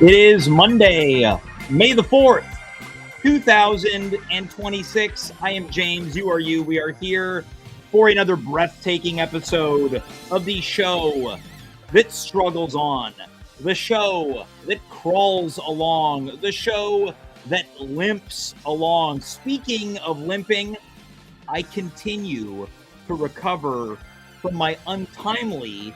It is Monday, May the 4th, 2026. I am James. You are you. We are here for another breathtaking episode of the show that struggles on, the show that crawls along, the show that limps along. Speaking of limping, I continue to recover from my untimely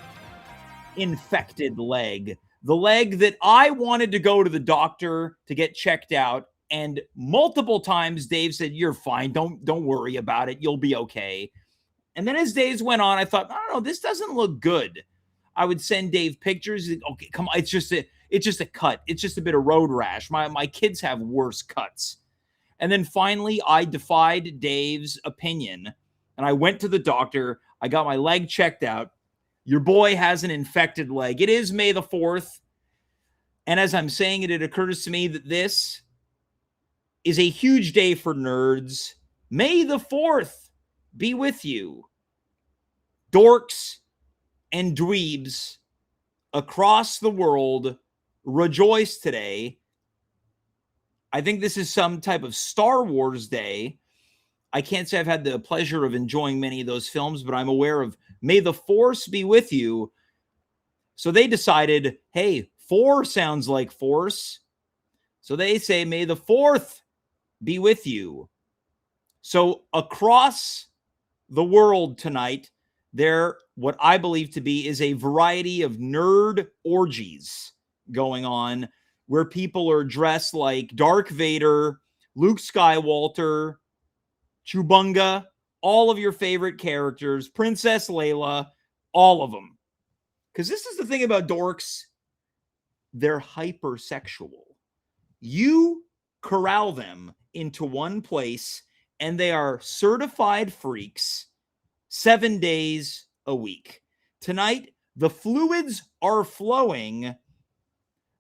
infected leg. The leg that I wanted to go to the doctor to get checked out, and multiple times Dave said, "You're fine. Don't worry about it. You'll be okay." And then as days went on, I thought, I don't know, this doesn't look good. I would send Dave pictures. Okay, come on, it's just a cut. It's just a bit of road rash. My kids have worse cuts. And then finally, I defied Dave's opinion, and I went to the doctor. I got my leg checked out. Your boy has an infected leg. It is May the 4th. And as I'm saying it, it occurs to me that this is a huge day for nerds. May the 4th be with you. Dorks and dweebs across the world rejoice today. I think this is some type of Star Wars day. I can't say I've had the pleasure of enjoying many of those films, but I'm aware of May the Force be with you. So they decided, hey, 4 sounds like force. So they say, May the 4th be with you. So across the world tonight, there, what I believe to be, is a variety of nerd orgies going on where people are dressed like Darth Vader, Luke Skywalker, Chewbunga, all of your favorite characters, Princess Leia, all of them. Because this is the thing about dorks. They're hypersexual. You corral them into one place and they are certified freaks 7 days a week. Tonight, the fluids are flowing.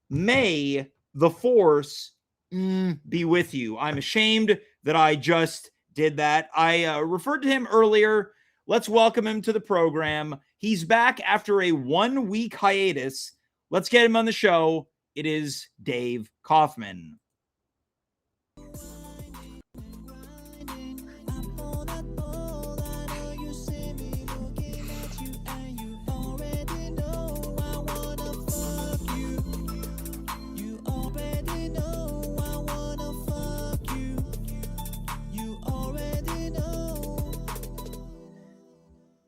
May the Force be with you. I'm ashamed that I just did that. I referred to him earlier. Let's welcome him to the program. He's back after a 1-week hiatus. Let's get him on the show. It is Dave Kaufman.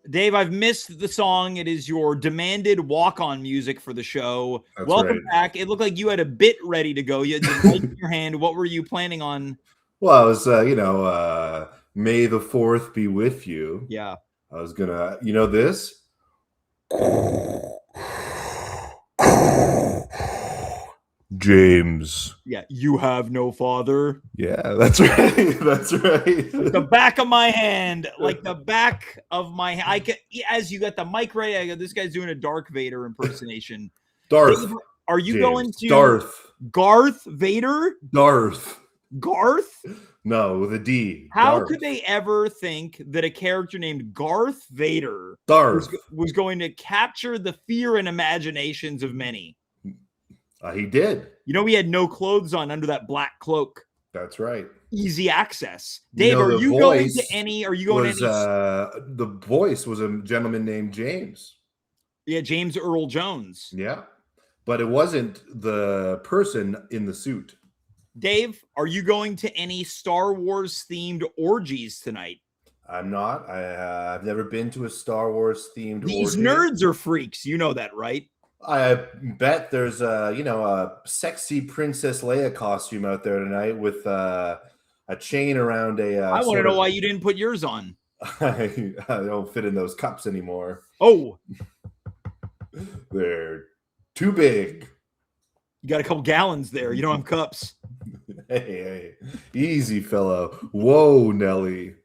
Dave, I've missed the song. It is your demanded walk-on music for the show. That's Welcome right. back. It looked like you had a bit ready to go. You had the mic in your hand. What were you planning on? Well, I was, May the 4th be with you. Yeah. I was gonna, this? James. Yeah, you have no father. Yeah, that's right. That's right. The back of my hand, like the back of my hand. I can, as you got the mic ready, I go, this guy's doing a Darth Vader impersonation. Darth. Dave, are you James. going to Garth Vader? Darth. Garth? No, with a D. How Darth. could they ever think that a character named Garth Vader was going to capture the fear and imaginations of many? He did. He had no clothes on under that black cloak. That's right. Easy access. Dave, are you going to any? Are you going to any? The voice was a gentleman named James. Yeah, James Earl Jones. Yeah, but it wasn't the person in the suit. Dave, are you going to any Star Wars themed orgies tonight? I'm not. I've never been to a Star Wars themed orgy. These nerds are freaks. You know that, right? I bet there's a sexy Princess Leia costume out there tonight with a chain around a. I want to know why you didn't put yours on. I don't fit in those cups anymore. Oh, they're too big. You got a couple gallons there. You don't have cups. Hey, easy, fellow. Whoa, Nelly.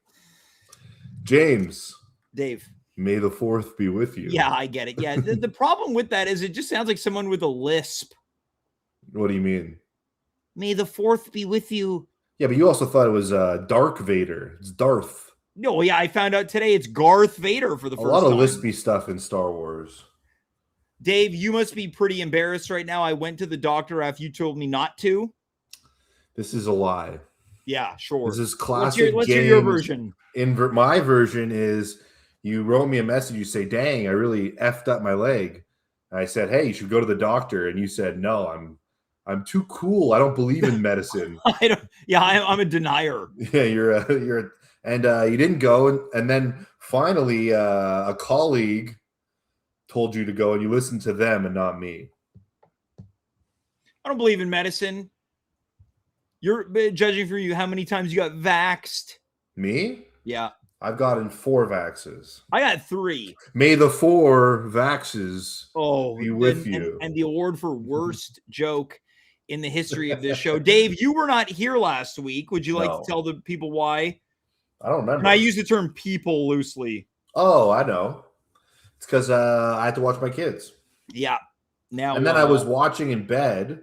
James. Dave. May the 4th be with you. Yeah, I get it. Yeah, the problem with that is it just sounds like someone with a lisp. What do you mean? May the 4th be with you. Yeah, but you also thought it was Dark Vader. It's Darth. No, yeah, I found out today it's Garth Vader for the first time. A lot of lispy stuff in Star Wars. Dave, you must be pretty embarrassed right now. I went to the doctor after you told me not to. This is a lie. Yeah, sure. This is classic. Let's hear your version. My version is you wrote me a message. You say, "Dang, I really effed up my leg." And I said, "Hey, you should go to the doctor." And you said, "No, I'm too cool. I don't believe in medicine." I'm a denier. Yeah, and you didn't go. And then finally, a colleague told you to go, and you listened to them and not me. I don't believe in medicine. You're judging for you how many times you got vaxxed. Me? Yeah. I've gotten 4 vaxes. I got 3. May the 4 vaxes be with you. And the award for worst joke in the history of this show. Dave, you were not here last week. Would you like to tell the people why? I don't remember. And I use the term people loosely. Oh, I know. It's because I had to watch my kids. Yeah. And then I was watching in bed,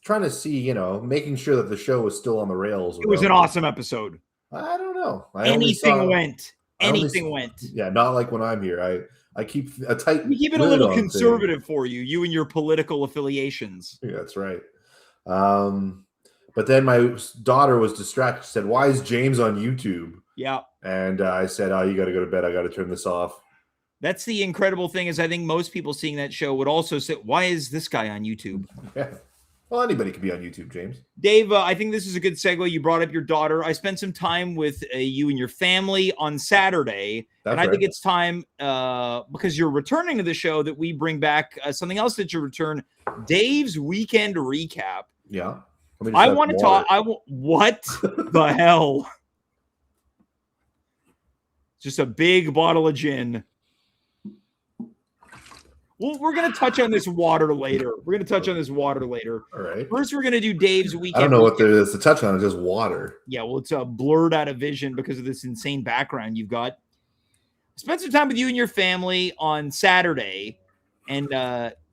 trying to see, making sure that the show was still on the rails. It was an awesome episode. I don't know. Anything went. Yeah, not like when I'm here. I keep a tight. We keep it a little conservative for you and your political affiliations. Yeah, that's right. But then my daughter was distracted. She said, "Why is James on YouTube?" Yeah. And I said, "Oh, you got to go to bed. I got to turn this off." That's the incredible thing is I think most people seeing that show would also say, "Why is this guy on YouTube?" Yeah. Well, anybody can be on YouTube, James. Dave, I think this is a good segue. You brought up your daughter. I spent some time with you and your family on Saturday. I think it's time, because you're returning to the show, that we bring back something else that you return, Dave's Weekend Recap. Yeah. I want to talk. What the hell? Just a big bottle of gin. Well, we're going to touch on this water later. All right. First, we're going to do Dave's Weekend. I don't know what there is to touch on. It's just water. Yeah, well, it's blurred out of vision because of this insane background you've got. Spent some time with you and your family on Saturday. And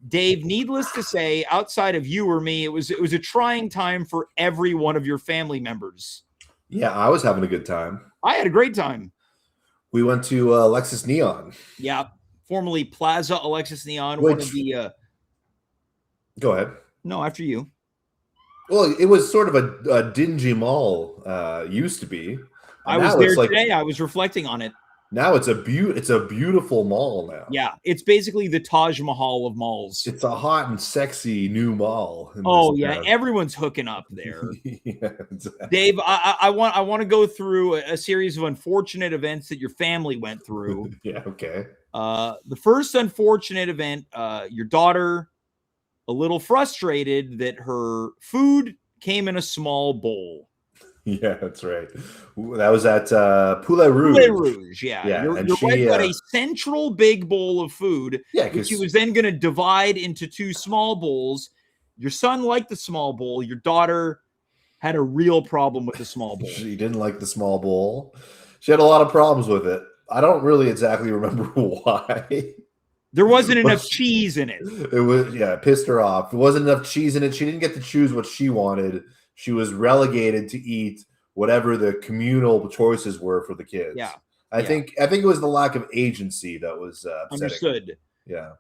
Dave, needless to say, outside of you or me, it was a trying time for every one of your family members. Yeah, I was having a good time. I had a great time. We went to Alexis Neon. Yeah. Formerly Plaza Alexis Neon, one of the. Go ahead. No, after you. Well, it was sort of a dingy mall. Used to be. I was there today. I was reflecting on it. Now it's a beautiful mall now. Yeah, it's basically the Taj Mahal of malls. It's a hot and sexy new mall. Oh yeah, everyone's hooking up there. Yeah, exactly. Dave, I want to go through a series of unfortunate events that your family went through. Yeah, okay. The first unfortunate event, your daughter, a little frustrated that her food came in a small bowl. Yeah, that's right. That was at Poulet Rouge. Poulet Rouge, yeah. Your wife got a central big bowl of food, which she was then going to divide into 2 small bowls. Your son liked the small bowl. Your daughter had a real problem with the small bowl. She didn't like the small bowl. She had a lot of problems with it. I don't really exactly remember why. There wasn't enough cheese in it. It pissed her off. There wasn't enough cheese in it. She didn't get to choose what she wanted. She was relegated to eat whatever the communal choices were for the kids. Yeah. I think it was the lack of agency that was upsetting. Understood. Yeah.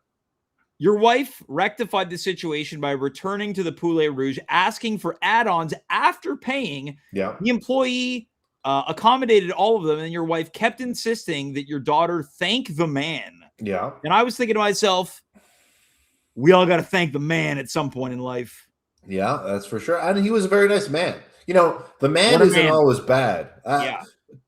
Your wife rectified the situation by returning to the Poulet Rouge, asking for add-ons after paying. Yeah. The employee accommodated all of them, and your wife kept insisting that your daughter thank the man. Yeah. And I was thinking to myself, we all got to thank the man at some point in life. Yeah, that's for sure. And he was a very nice man. The man isn't always bad. Yeah.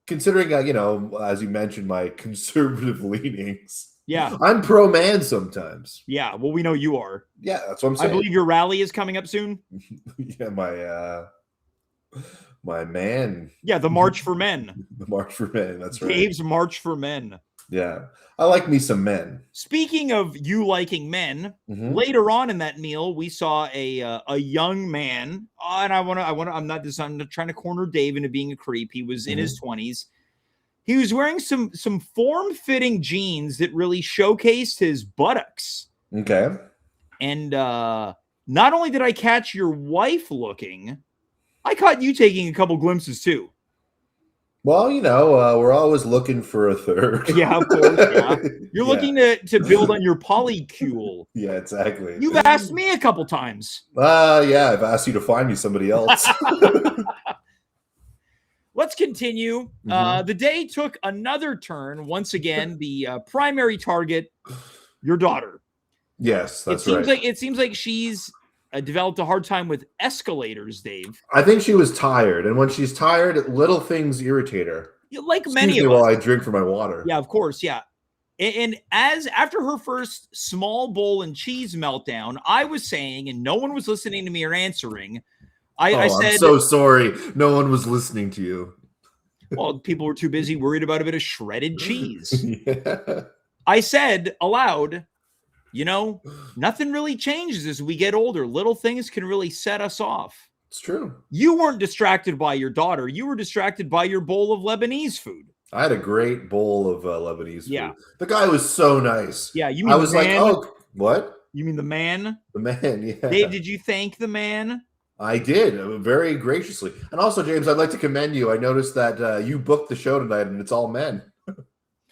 Considering, as you mentioned, my conservative leanings. Yeah. I'm pro-man sometimes. Yeah, well, we know you are. Yeah, that's what I'm saying. I believe your rally is coming up soon. Yeah, my man. Yeah, the March for Men. The March for Men, that's right. Dave's March for Men. Yeah, I like me some men. Speaking of you liking men, later on in that meal, we saw a young man, and I'm not trying to corner Dave into being a creep. He was in his 20s. He was wearing some form-fitting jeans that really showcased his buttocks. Okay. And not only did I catch your wife looking, I caught you taking a couple glimpses too. Well, we're always looking for a third. Yeah, of course. Yeah. You're Yeah. looking to build on your polycule. Yeah, exactly. You've asked me a couple times. Yeah, I've asked you to find me somebody else. Let's continue. The day took another turn. Once again, the primary target, your daughter. Yes, that's It seems like she's developed a hard time with escalators, Dave. I think she was tired, and when she's tired, little things irritate her. Like many of us. While I drink from my water. Yeah, of course. Yeah. And after her first small bowl and cheese meltdown, I was saying, and no one was listening to me or answering. I said, I'm so sorry. No one was listening to you. Well, people were too busy worried about a bit of shredded cheese. Yeah. I said aloud, nothing really changes as we get older. Little things can really set us off. It's true. You weren't distracted by your daughter. You were distracted by your bowl of Lebanese food. I had a great bowl of Lebanese food. Yeah. The guy was so nice. Yeah. You mean I was the man? like, oh, what? You mean the man? The man, yeah. Dave, did you thank the man? I did, very graciously. And also, James, I'd like to commend you. I noticed that you booked the show tonight, and it's all men.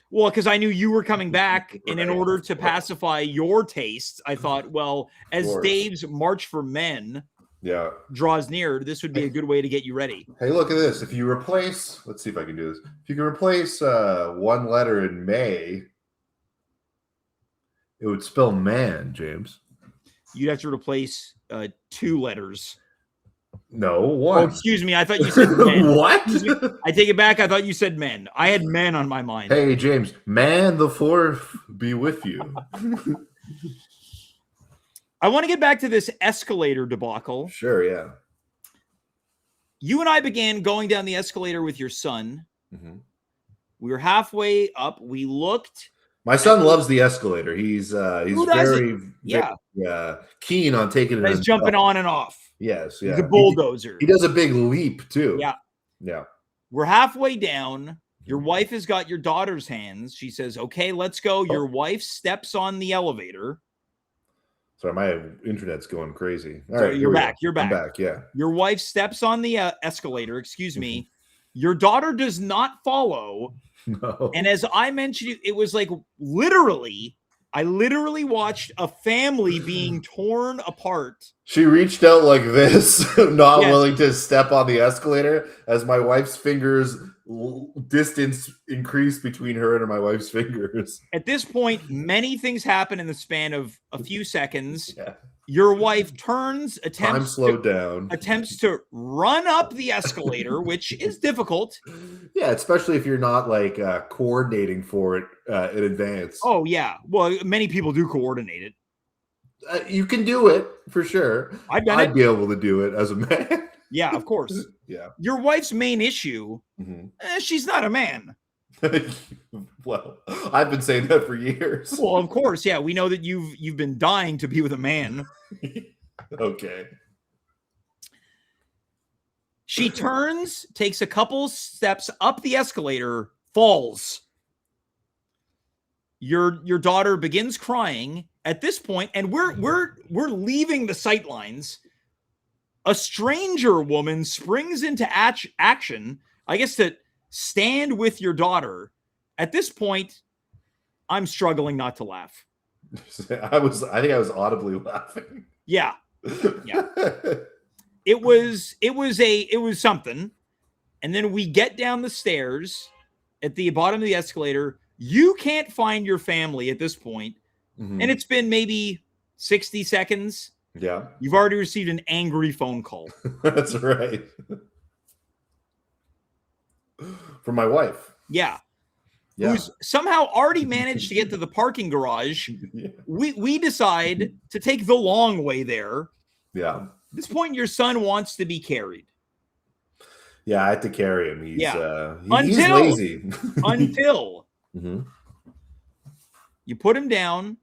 Well, because I knew you were coming back, and in Right. order to pacify your tastes, I thought, well, as Dave's March for Men draws near, this would be a good way to get you ready. Hey, look at this. If you replace, let's see if I can do this. If you can replace one letter in May, it would spell man, James. You'd have to replace 2 letters. No, 1. Oh, excuse me. I thought you said men. What? I take it back. I thought you said men. I had men on my mind. Hey, James, man the 4th be with you. I want to get back to this escalator debacle. Sure, yeah. You and I began going down the escalator with your son. Mm-hmm. We were halfway up. We looked. My son loves the escalator. He's very keen on taking it. He's jumping on and off. Yes, yeah. He's a bulldozer. He does a big leap too. Yeah. Yeah. We're halfway down. Your wife has got your daughter's hands. She says, okay, let's go. Your wife steps on the elevator. Sorry, my internet's going crazy. All so right, you're back. You're back. I'm back, yeah. Your wife steps on the escalator. Excuse me. Your daughter does not follow. No. And as I mentioned, it was like I literally watched a family being torn apart. She reached out like this, not willing to step on the escalator, as my wife's fingers distance increased between her and my wife's fingers. At this point, many things happen in the span of a few seconds. Yeah. Your wife turns, attempts to run up the escalator, which is difficult. Yeah, especially if you're not like coordinating for it in advance. Oh, yeah. Well, many people do coordinate it. You can do it for sure. I'd be able to do it as a man. Yeah, of course. Yeah. Your wife's main issue, she's not a man. Well, I've been saying that for years. Well, of course, yeah. We know that you've been dying to be with a man. Okay. She turns, takes a couple steps up the escalator, falls. Your daughter begins crying at this point, and we're leaving the sight lines. A stranger woman springs into action, I guess, to stand with your daughter. At this point, I'm struggling not to laugh. I think I was audibly laughing. Yeah. Yeah. It was something. And then we get down the stairs at the bottom of the escalator. You can't find your family at this point. And it's been maybe 60 seconds. Yeah. You've already received an angry phone call. That's right. From my wife. Yeah. Who's somehow already managed to get to the parking garage. Yeah. We decide to take the long way there. Yeah. At this point, your son wants to be carried. Yeah, I had to carry him. He's lazy. Until you put him down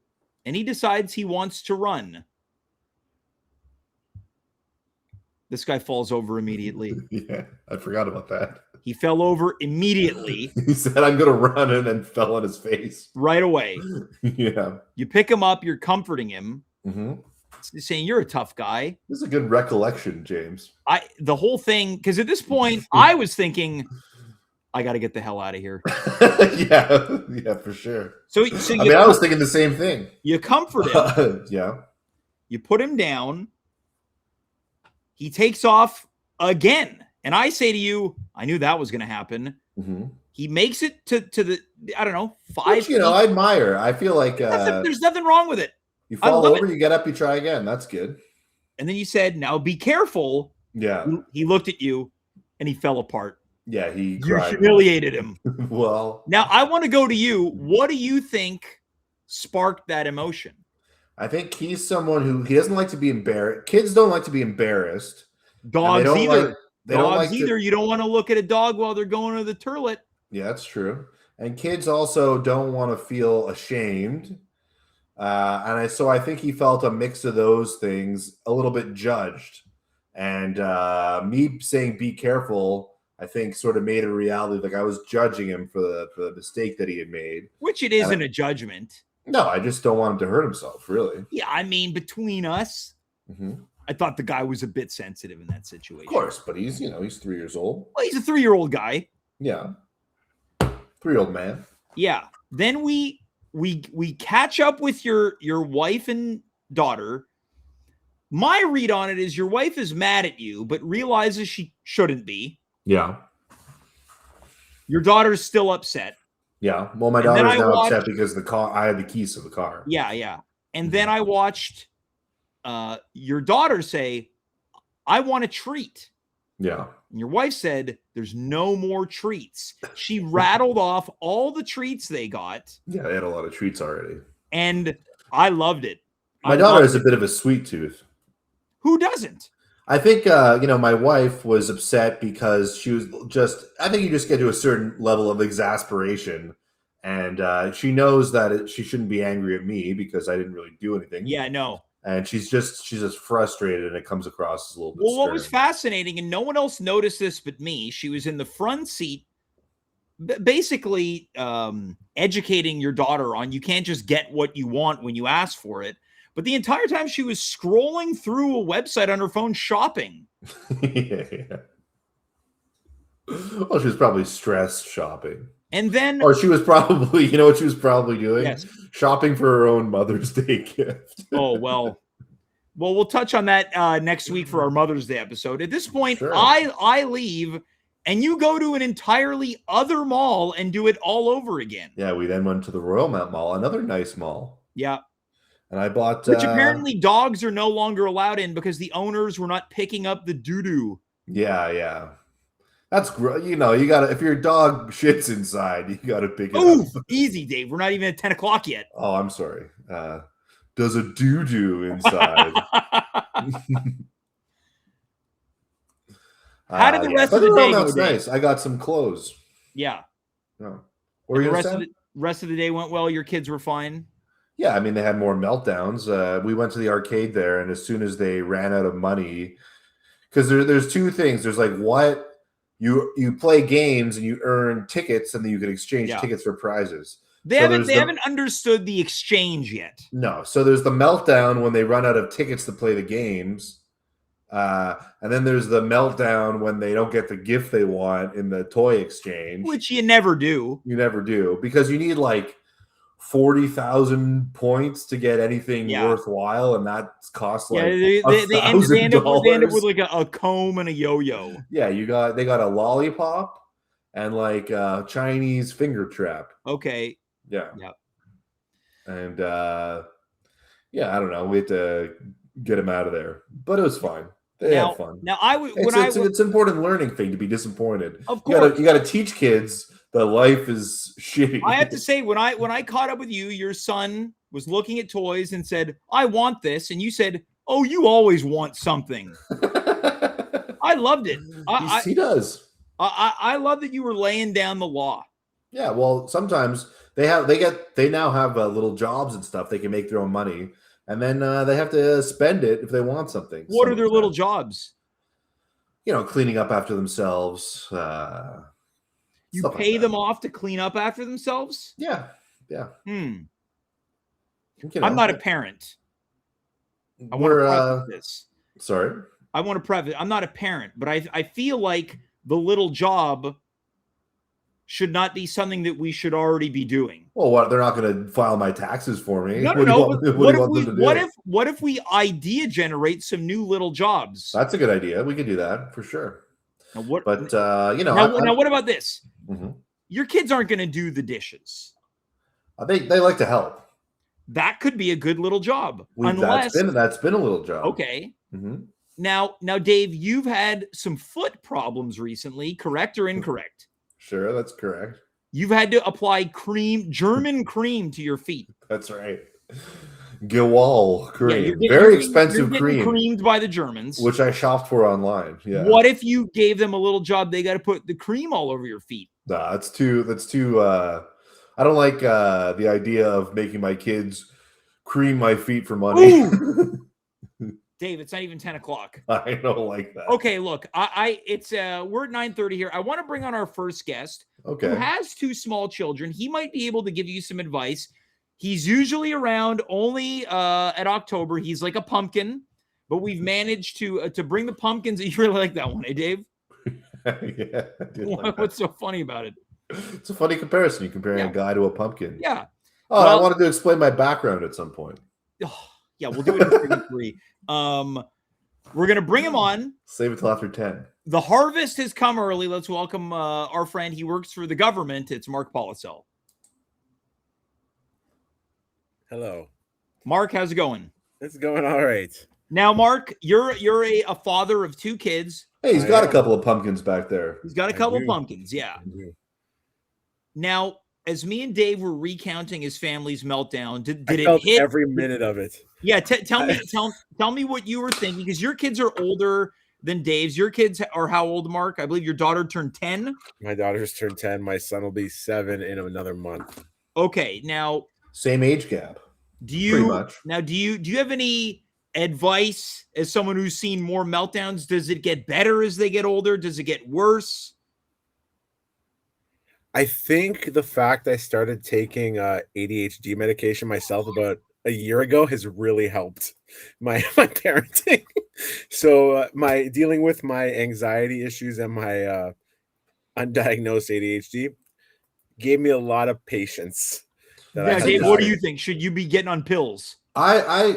and he decides he wants to run. This guy falls over immediately. Yeah, I forgot about that. He fell over immediately. He said, I'm going to run, and then fell on his face. Right away. Yeah. You pick him up. You're comforting him. Saying, you're a tough guy. This is a good recollection, James. The whole thing, because at this point, I was thinking, I got to get the hell out of here. yeah, for sure. So I was thinking the same thing. You comfort him. Yeah. You put him down. He takes off again. And I say to you, I knew that was going to happen. Mm-hmm. He makes it to the, I don't know, 5 Which, feet. I admire. I feel like There's nothing wrong with it. You fall over, you get up, you try again. That's good. And then you said, now be careful. Yeah. He looked at you and he fell apart. Yeah, you humiliated him. Well, now I want to go to you. What do you think sparked that emotion? I think he's someone who he doesn't like to be embarrassed. Kids don't like to be embarrassed. Dogs either. Dogs either. You don't want to look at a dog while they're going to the toilet. Yeah, that's true. And kids also don't want to feel ashamed. So I think he felt a mix of those things, a little bit judged. And me saying be careful, I think sort of made a reality. Like I was judging him for the mistake that he had made. Which it isn't a judgment. No, I just don't want him to hurt himself, really. Yeah, I mean, between us, I thought the guy was a bit sensitive in that situation. Of course, but he's 3 years old. Well, he's a 3-year-old guy. Yeah. 3-year-old man. Yeah. Then we catch up with your wife and daughter. My read on it is your wife is mad at you, but realizes she shouldn't be. Yeah. Your daughter's still upset. Yeah. Well, my daughter's now upset because I had the keys to the car. Yeah, yeah. And then I watched your daughter say, I want a treat. Yeah. And your wife said, there's no more treats. She rattled off all the treats they got. Yeah, they had a lot of treats already. And I loved it. My daughter has a bit of a sweet tooth. Who doesn't? I think, my wife was upset because she was I think you just get to a certain level of exasperation. And she knows that she shouldn't be angry at me because I didn't really do anything. Yeah, no. And she's just frustrated, and it comes across as a little bit. Well, what was fascinating, and no one else noticed this but me, she was in the front seat, basically educating your daughter on you can't just get what you want when you ask for it. But the entire time she was scrolling through a website on her phone shopping. Yeah. Well, she was probably stressed shopping. And then... Or she was probably, you know what she was probably doing? Yes. Shopping for her own Mother's Day gift. Oh, well, we'll touch on that next week for our Mother's Day episode. At this point, Sure. I leave, and you go to an entirely other mall and do it all over again. Yeah, we then went to the Royal Mount Mall, another nice mall. Yeah. And I bought... Which apparently dogs are no longer allowed in because the owners were not picking up the doo-doo. Yeah, yeah. That's great. You gotta, if your dog shits inside, you gotta pick it up. Easy, Dave. We're not even at 10 o'clock yet. Oh, I'm sorry. Does a doo-doo inside. How did the rest of the day go? That's nice. I got some clothes. Yeah. Oh. What were you gonna say? Rest of the day went well. Your kids were fine. Yeah, I mean, they had more meltdowns. We went to the arcade there, and as soon as they ran out of money, because there's two things. There's like what you play games and you earn tickets, and then you can exchange tickets for prizes. They haven't understood the exchange yet. No, so there's the meltdown when they run out of tickets to play the games, and then there's the meltdown when they don't get the gift they want in the toy exchange, which you never do. You never do because you need like 40,000 points to get anything worthwhile, and that costs like they end up with like a comb and a yo-yo. Yeah, they got a lollipop and like a Chinese finger trap. Okay. Yeah. And I don't know. We had to get him out of there, but it was fine. They had fun. Now it's an important learning thing to be disappointed. Of course, you got to teach kids that life is shitty. I have to say, when I caught up with you, your son was looking at toys and said, "I want this," and you said, "Oh, you always want something." I loved it. He does. I love that you were laying down the law. Yeah, well, sometimes they now have little jobs and stuff. They can make their own money, and then they have to spend it if they want something. What are their little jobs? Cleaning up after themselves. You pay them off to clean up after themselves? Yeah. Yeah. I'm not a parent. I want to preface this. Sorry? I want to preface. I'm not a parent, but I feel like the little job should not be something that we should already be doing. Well, what? They're not going to file my taxes for me. No. What do you want them to do? What if we idea generate some new little jobs? That's a good idea. We could do that for sure. Now what? But now what about this? Mm-hmm. Your kids aren't going to do the dishes. They like to help. That could be a good little job. That's been a little job. Okay. Mm-hmm. Now, Dave, you've had some foot problems recently, correct or incorrect? Sure, that's correct. You've had to apply German cream to your feet. That's right. Gewall cream. Yeah, very expensive cream. Creamed by the Germans. Which I shopped for online. Yeah. What if you gave them a little job? They got to put the cream all over your feet. Nah, that's too I don't like the idea of making my kids cream my feet for money. Dave, it's not even 10 o'clock. I don't like that. Okay, look, we're at 9:30 here. I want to bring on our first guest who has 2 small children. He might be able to give you some advice. He's usually around only at October. He's like a pumpkin, but we've managed to bring the pumpkins. You really like that one, eh, Dave? Yeah, I did like What's so funny about it? It's a funny comparison. You're comparing a guy to a pumpkin. Yeah. Oh, well, I wanted to explain my background at some point. Oh, yeah, we'll do it in 3. We're going to bring him on. Save it till after 10. The harvest has come early. Let's welcome our friend. He works for the government. It's Mark Pollesel. Hello. Mark, how's it going? It's going all right. Now, Mark, you're a father of 2 kids. Hey, he's got a couple of pumpkins back there. He's got a couple of pumpkins, yeah. Now, as me and Dave were recounting his family's meltdown, did it hit every minute of it? Yeah, tell me what you were thinking, because your kids are older than Dave's. Your kids are how old, Mark? I believe your daughter turned 10. My daughter's turned 10. My son will be 7 in another month. Okay, now same age gap. Pretty much. Now, do you have any advice as someone who's seen more meltdowns? Does it get better as they get older? Does it get worse? I think the fact I started taking ADHD medication myself about a year ago has really helped my parenting. So my dealing with my anxiety issues and my undiagnosed ADHD gave me a lot of patience. Dave, what do you think? Should you be getting on pills? I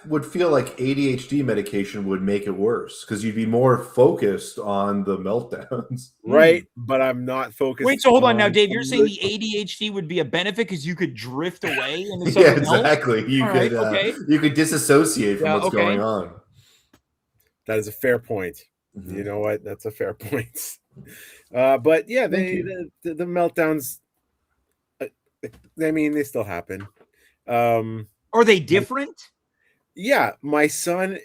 would feel like ADHD medication would make it worse because you'd be more focused on the meltdowns. Right, but I'm not focused. Wait, so hold on now, Dave. You're saying the ADHD would be a benefit because you could drift away into something else? Exactly. You could disassociate from what's going on. That is a fair point. Mm-hmm. You know what? That's a fair point. But yeah, the meltdowns. I mean, they still happen. Are they different? Yeah, my son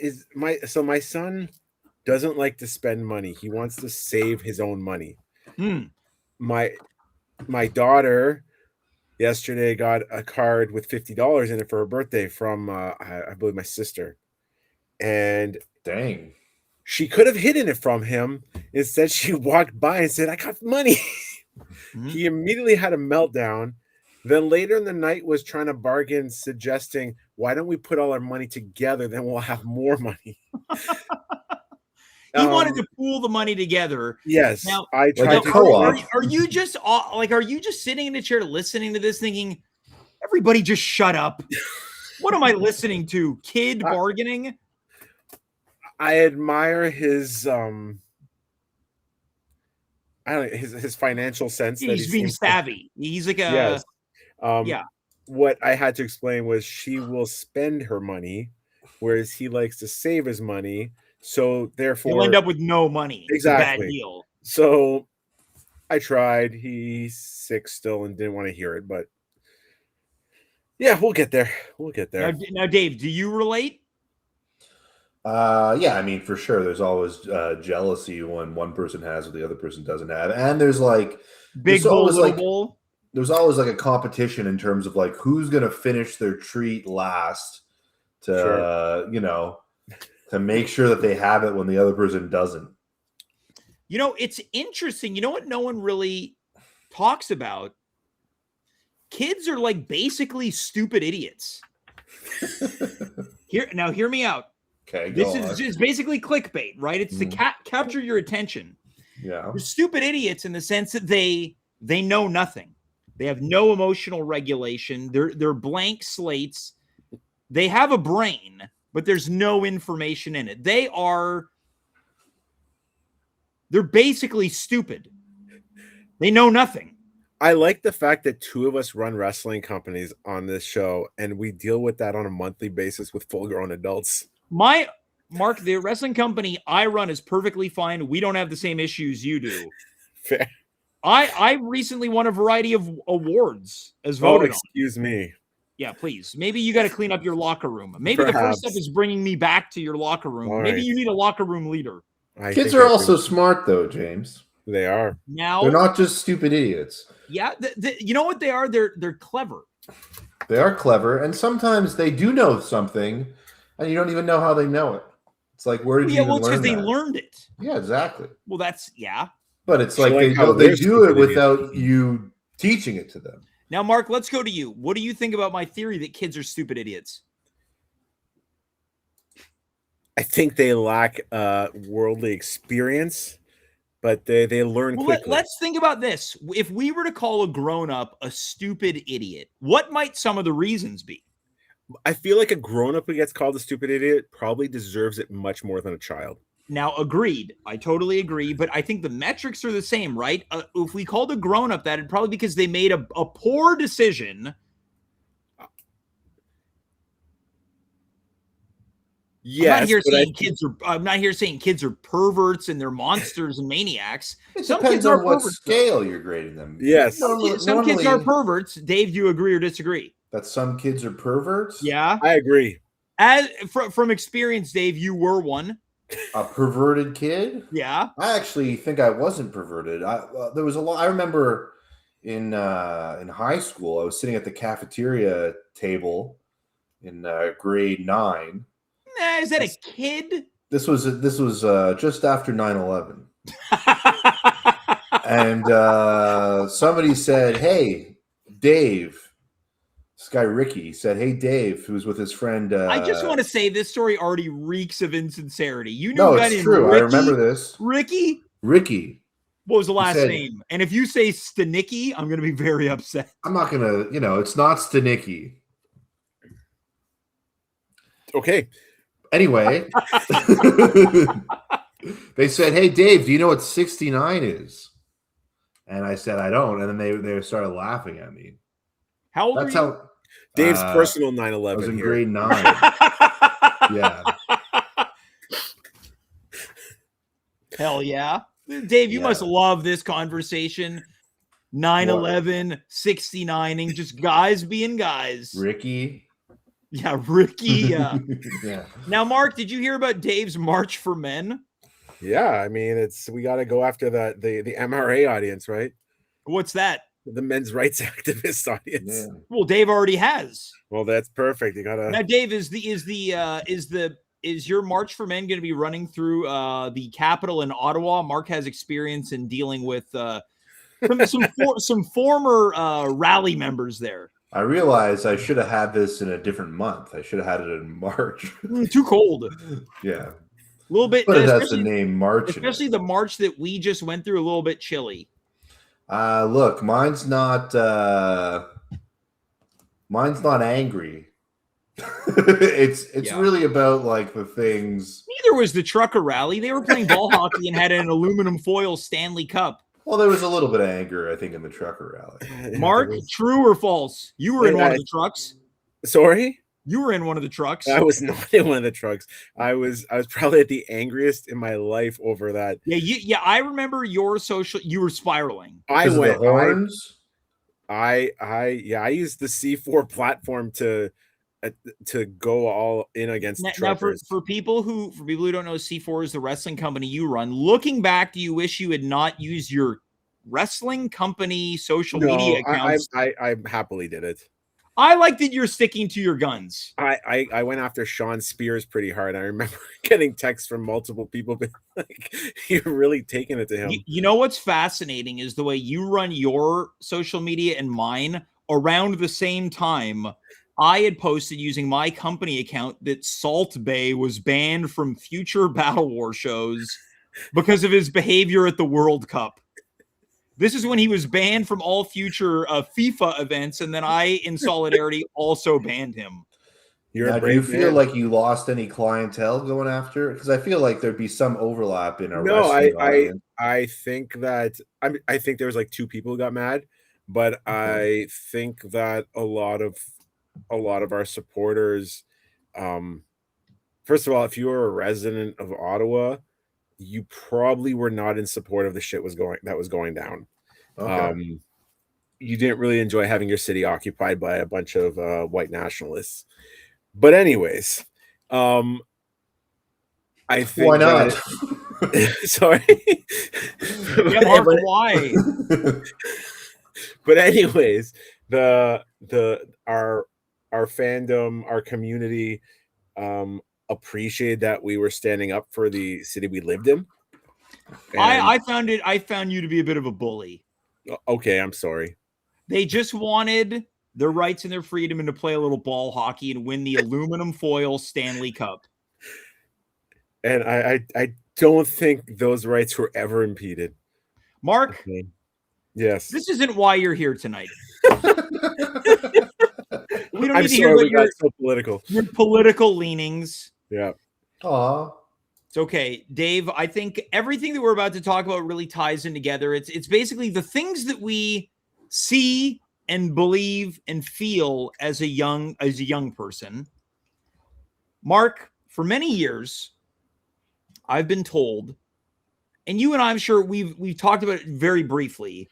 doesn't like to spend money. He wants to save his own money. My daughter yesterday got a card with $50 in it for her birthday from I believe my sister. And dang, she could have hidden it from him. Instead, she walked by and said, "I got money." He immediately had a meltdown. Then later in the night was trying to bargain, suggesting, why don't we put all our money together? Then we'll have more money. He wanted to pool the money together. Yes. Now, I tried to are you just sitting in a chair listening to this thinking, everybody just shut up? What am I listening to? Kid bargaining? I admire his his financial sense. He's being savvy. He's like a What I had to explain was she will spend her money, whereas he likes to save his money. So therefore, you'll end up with no money. Exactly. It's a bad deal. So I tried. He's 6 still and didn't want to hear it, but yeah, we'll get there. Now, Dave, do you relate? Yeah, I mean, for sure. There's always jealousy when one person has what the other person doesn't have, and there's like big bowl, little bowl. There's always like a competition in terms of like who's gonna finish their treat last to to make sure that they have it when the other person doesn't. It's interesting. You know what no one really talks about? Kids are like basically stupid idiots. Hear me out. Okay, this is just basically clickbait, right? It's to capture your attention. Yeah. They're stupid idiots in the sense that they know nothing. They have no emotional regulation. They're blank slates. They have a brain, but there's no information in it. They're basically stupid. They know nothing. I like the fact that two of us run wrestling companies on this show, and we deal with that on a monthly basis with full-grown adults. Mark, the wrestling company I run is perfectly fine. We don't have the same issues you do. Fair. I recently won a variety of awards as voted on. Excuse me. Yeah, please. Maybe you got to clean up your locker room. Maybe the first step is bringing me back to your locker room. All Maybe right. you need a locker room leader. Kids are also smart, though, James. They are. Now they're not just stupid idiots. Yeah, you know what they are? They're clever. They are clever, and sometimes they do know something, and you don't even know how they know it. It's like, where did you even learn that? Because they learned it. Yeah, exactly. Well, But it's like they do it without you teaching it to them. Now, Mark, let's go to you. What do you think about my theory that kids are stupid idiots? I think they lack worldly experience, but they learn quickly. Let's think about this. If we were to call a grown-up a stupid idiot, what might some of the reasons be? I feel like a grown-up who gets called a stupid idiot probably deserves it much more than a child. Now, agreed. I totally agree, but I think the metrics are the same, right? If we called a grown-up that, it'd probably because they made a poor decision. Yes, I'm not here saying kids are perverts and they're monsters and maniacs. Some kids are what scale you're grading them. Yes. Some kids are perverts. Dave, do you agree or disagree? That some kids are perverts? Yeah. I agree. From experience, Dave, you were one. A perverted kid? Yeah. I actually think I wasn't perverted. There was a lot. I remember in high school, I was sitting at the cafeteria table in grade 9. Is that a kid? This was just after 9/11. And somebody said, "Hey, Dave." This guy Ricky said, "Hey, Dave," who was with his friend. I just want to say this story already reeks of insincerity. You knew no, a guy it's named true. Ricky? I remember this. Ricky. What was the last name? And if you say Stanicki, I'm going to be very upset. I'm not going to. It's not Stanicki. Okay. Anyway, they said, "Hey, Dave, do you know what 69 is?" And I said, "I don't." And then they started laughing at me. How old are you? Dave's personal 9/11. I was in grade 9. Yeah. Hell yeah. Dave, you must love this conversation. 9/11, 69ing, just guys being guys. Ricky. Yeah, Ricky. Yeah. Yeah. Now, Mark, did you hear about Dave's March for Men? Yeah, I mean, we got to go after the MRA audience, right? What's that? The men's rights activist audience. Yeah. Well, Dave already has. Well, that's perfect. You gotta. Now, Dave, is your March for Men going to be running through the Capitol in Ottawa? Mark has experience in dealing with some former rally members there. I realized I should have had this in a different month. I should have had it in March. Too cold. Yeah. A little bit. But it has the name March. Especially the March that we just went through, a little bit chilly. Look, mine's not angry. It's really about like the things. Neither was the trucker rally. They were playing ball hockey and had an aluminum foil Stanley Cup. Well, there was a little bit of anger, I think, in the trucker rally. Mark, true or false? You were in one of the trucks. Sorry? You were in one of the trucks. I was not in one of the trucks. I was probably at the angriest in my life over that. Yeah, I remember your social. You were spiraling. I went. The horns. I used the C4 platform to go all in against truckers. Now, for people who don't know, C4 is the wrestling company you run. Looking back, do you wish you had not used your wrestling company social media accounts? I happily did it. I like that you're sticking to your guns. I went after Sean Spears pretty hard. I remember getting texts from multiple people, but like, you're really taking it to him. You know what's fascinating is the way you run your social media and mine around the same time. I had posted using my company account that Salt Bay was banned from future Battle War shows because of his behavior at the World Cup. This is when he was banned from all future FIFA events, and then I, in solidarity, also banned him. Now, do you feel like you lost any clientele going after it? Because I feel like there'd be some overlap in a wrestling audience. I think that I think there was like 2 people who got mad, but I think that a lot of our supporters, first of all, if you were a resident of Ottawa, you probably were not in support of the shit that was going down. Okay. You didn't really enjoy having your city occupied by a bunch of white nationalists. But anyways, I think why not? Sorry. Yeah, Mark, why? But anyways, our fandom, our community, appreciated that we were standing up for the city we lived in. I found you to be a bit of a bully. Okay, I'm sorry. They just wanted their rights and their freedom and to play a little ball hockey and win the aluminum foil Stanley Cup. And I don't think those rights were ever impeded. Mark? Okay. Yes. This isn't why you're here tonight. We don't need to hear your so political. Your political leanings. Yeah. Aw. It's okay. Dave, I think everything that we're about to talk about really ties in together. It's basically the things that we see and believe and feel as a young person. Mark, for many years, I've been told, and you and I'm sure we've talked about it very briefly.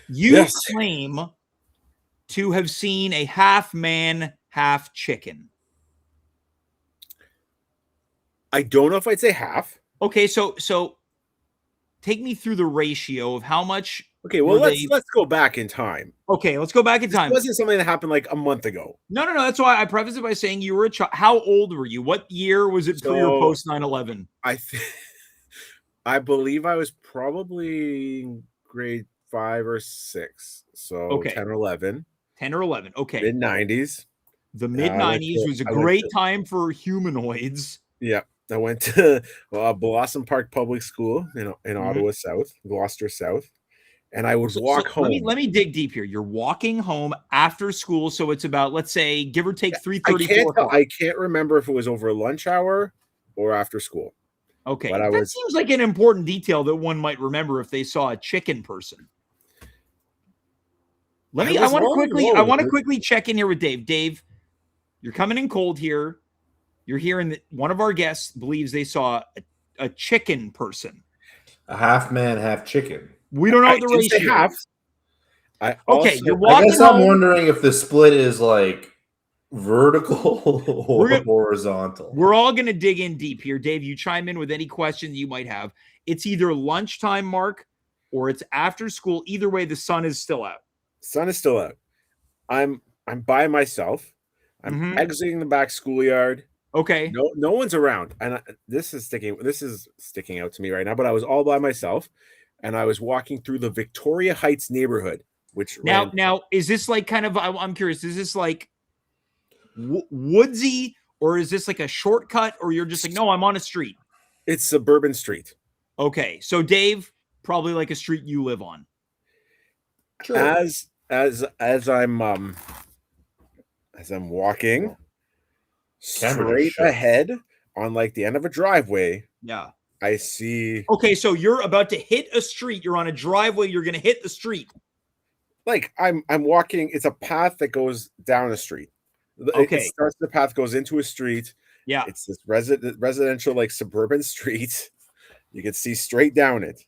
You claim to have seen a half man, half chicken. I don't know if I'd say half. Okay, so take me through the ratio of how much. Okay, well let's go back in time. Okay, let's go back in time. This wasn't something that happened like a month ago. No. That's why I preface it by saying you were a child. How old were you? What year was it pre or post 9/11? I believe I was probably in grade 5 or 6. So 10 or 11. 10 or 11. Okay. Mid-90s. The mid-90s was a great time for humanoids. Yeah. I went to Blossom Park Public School in Ottawa South, Gloucester South. And I would walk home. Let me dig deep here. You're walking home after school. So it's about, let's say, give or take 3:30. I can't remember if it was over lunch hour or after school. Okay. That seems like an important detail that one might remember if they saw a chicken person. I want to quickly check in here with Dave. Dave, you're coming in cold here. You're hearing that one of our guests believes they saw a chicken person. A half man, half chicken. We don't know the ratio. You're walking. I guess I'm wondering if the split is like vertical or horizontal. We're all going to dig in deep here. Dave, you chime in with any questions you might have. It's either lunchtime, Mark, or it's after school. Either way, the sun is still out. Sun is still out. I'm by myself. I'm exiting the back schoolyard. Okay. No one's around. And this is sticking out to me right now, but I was all by myself and I was walking through the Victoria Heights neighborhood, which now is this like kind of, I'm curious, is this like woodsy or is this like a shortcut or you're just like, no, I'm on a street? It's suburban street. Okay. So Dave, probably like a street you live on. Sure. As I'm walking straight ahead on like the end of a driveway. Yeah. I see. Okay, so you're about to hit a street. You're on a driveway. You're going to hit the street. Like I'm walking. It's a path that goes down a street. Okay. The path goes into a street. Yeah. It's this residential, like suburban street. You can see straight down it.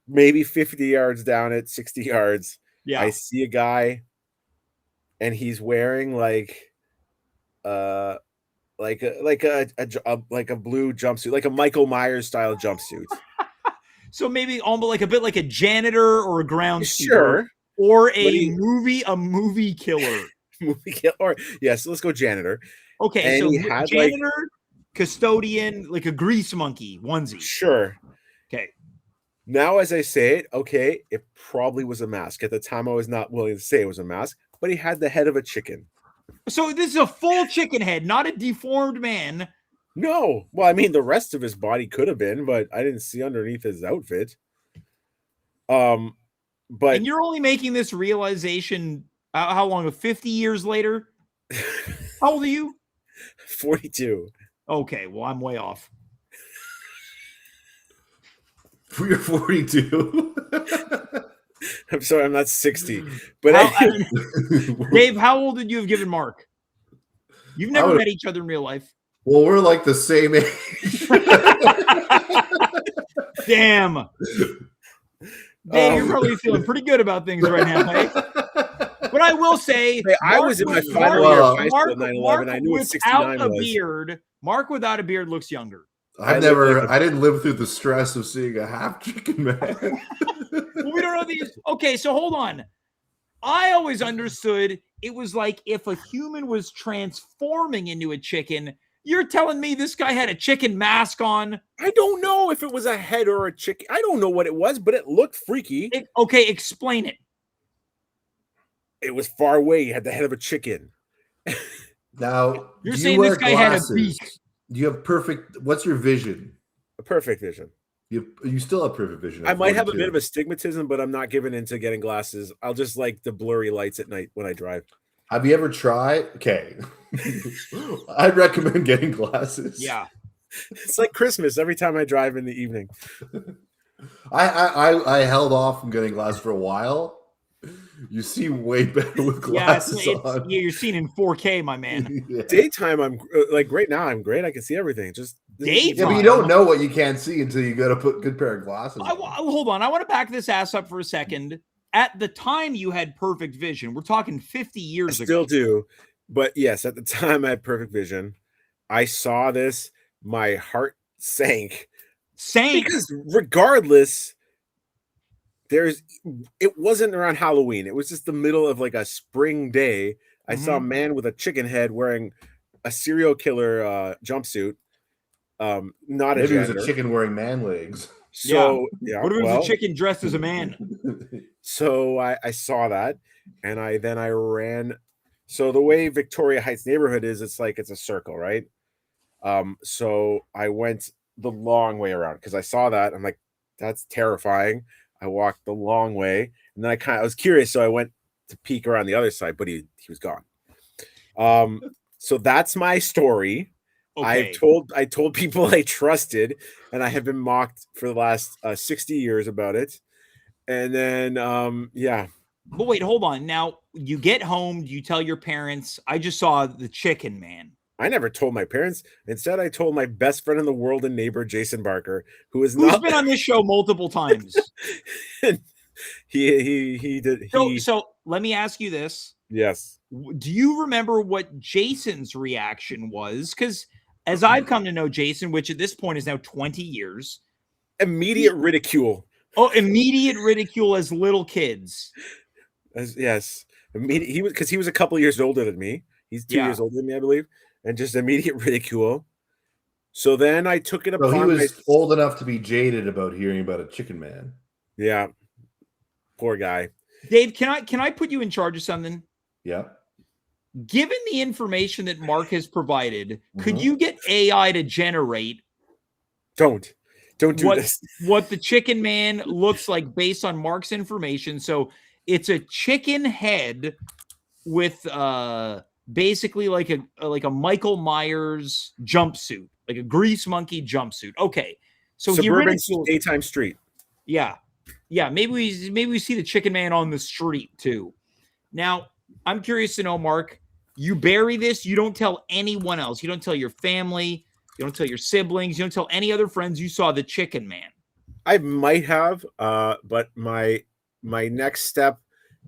Maybe 50 yards down it, 60 yards. Yeah. I see a guy and he's wearing like a blue jumpsuit, like a Michael Myers style jumpsuit. So maybe almost like a bit like a janitor or a groundskeeper, sure, or a movie killer. Or yes, let's go janitor. Okay, and so janitor, custodian, like a grease monkey onesie. Sure. Okay. Now, as I say it, okay, it probably was a mask. At the time, I was not willing to say it was a mask, but he had the head of a chicken. So this is a full chicken head, not a deformed man. No. Well, I mean, the rest of his body could have been, but I didn't see underneath his outfit. But And you're only making this realization how long? 50 years later? How old are you? 42. Okay, well, I'm way off. You're 42. I'm sorry, I'm not 60. But Dave, how old did you have given Mark? You've never met each other in real life. Well, we're like the same age. Damn. Dave, you're probably feeling pretty good about things right now, hey? But I will say, hey, I was in my final year of high school at 9/11. I knew what 69 was. Beard, Mark without a beard looks younger. I didn't live through the stress of seeing a half chicken man. Well, we don't know these. Okay, so hold on. I always understood it was like if a human was transforming into a chicken. You're telling me this guy had a chicken mask on? I don't know if it was a head or a chicken. I don't know what it was, but it looked freaky. Okay, explain it. It was far away. He had the head of a chicken. Now, you're saying this guy had a beak. Do you have perfect? What's your vision? A perfect vision. You still have perfect vision. I might have a bit of astigmatism, but I'm not given into getting glasses. I'll just like the blurry lights at night when I drive. Have you ever tried? Okay. I'd recommend getting glasses. Yeah. It's like Christmas every time I drive in the evening. I held off from getting glasses for a while. You see way better with glasses on. Yeah, you're seeing in 4K, my man. Yeah. Daytime, I'm like right now, I'm great. I can see everything. Just daytime. Yeah, but you don't know what you can't see until you got to put a good pair of glasses. Hold on. I want to back this ass up for a second. At the time, you had perfect vision. We're talking 50 years ago. Still do. But yes, at the time, I had perfect vision. I saw this. My heart sank. Because regardless, it wasn't around Halloween. It was just the middle of like a spring day. I saw a man with a chicken head wearing a serial killer jumpsuit. Not Maybe a it was a chicken wearing man legs. So yeah, what if it was a chicken dressed as a man? So I saw that, and I ran. So the way Victoria Heights neighborhood is, it's like it's a circle, right? So I went the long way around because I saw that. I'm like, that's terrifying. I walked the long way, and then I was curious, so I went to peek around the other side, but he was gone. So that's my story. Okay. I told people I trusted, and I have been mocked for the last 60 years about it. And then yeah. But wait, hold on. Now you get home, you tell your parents, I just saw the chicken man. I never told my parents. Instead, I told my best friend in the world and neighbor, Jason Barker, who's been on this show multiple times. he did. So let me ask you this. Yes. Do you remember what Jason's reaction was? Because as I've come to know Jason, which at this point is now 20 years. Immediate ridicule. Oh, immediate ridicule as little kids. Yes. He was a couple years older than me. He's 2 years older than me, I believe. And just immediate ridicule. So then I took it upon. So he was old enough to be jaded about hearing about a chicken man. Yeah. Poor guy. Dave, can I put you in charge of something? Yeah. Given the information that Mark has provided, could you get AI to generate? Don't do this. What the chicken man looks like based on Mark's information. So it's a chicken head with basically like a Michael Myers jumpsuit, like a grease monkey jumpsuit. Okay. So suburban daytime street. Yeah. Yeah. Maybe we see the chicken man on the street too. Now, I'm curious to know, Mark, you bury this. You don't tell anyone else. You don't tell your family. You don't tell your siblings. You don't tell any other friends you saw the chicken man. I might have, but my next step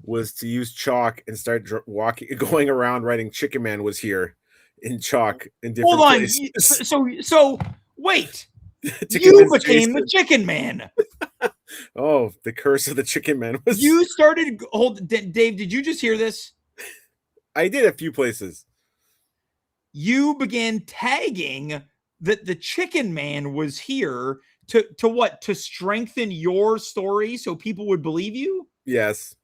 was to use chalk and start going around writing "Chicken Man was here" in chalk in different places. So wait, you became the chicken man. Oh, the curse of the chicken man was. You started. Dave, did you just hear this? I did a few places. You began tagging that the chicken man was here to what? To strengthen your story so people would believe you? Yes.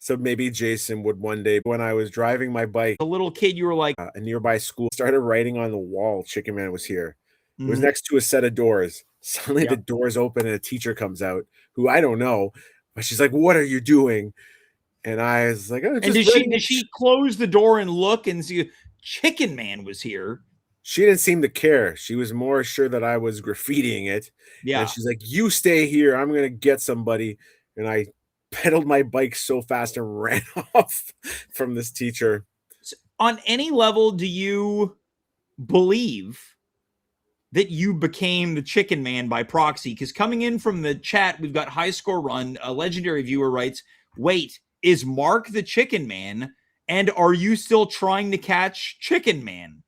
So maybe Jason would one day, when I was driving my bike, A little kid, you were like, a nearby school, started writing on the wall, Chicken Man was here. It was mhm. next to a set of doors. Suddenly Yeah. the doors open and a teacher comes out who I don't know, but she's like, "What are you doing?" And I was like, "Oh, And just did she close the door and look and see Chicken Man was here? She didn't seem to care. She was more sure that I was graffitiing it. Yeah. And she's like, "You stay here. I'm gonna get somebody." And I pedaled my bike so fast and ran off from this teacher. On any level, do you believe that you became the Chicken Man by proxy? Because coming in from the chat, we've got High Score Run. A legendary viewer writes, "Wait, is Mark the Chicken Man? And are you still trying to catch Chicken Man?"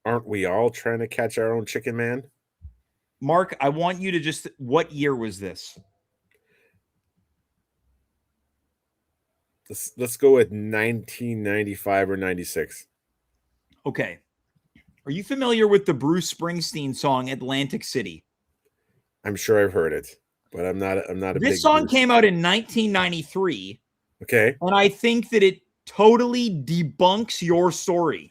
Aren't we all trying to catch our own Chicken Man? Mark, I want you to just, what year was this? Let's go with 1995 or 96. Okay. Are you familiar with the Bruce Springsteen song Atlantic City? I'm sure I've heard it, but I'm not a big This song Bruce. came out in 1993, Okay. and I think that it totally debunks your story.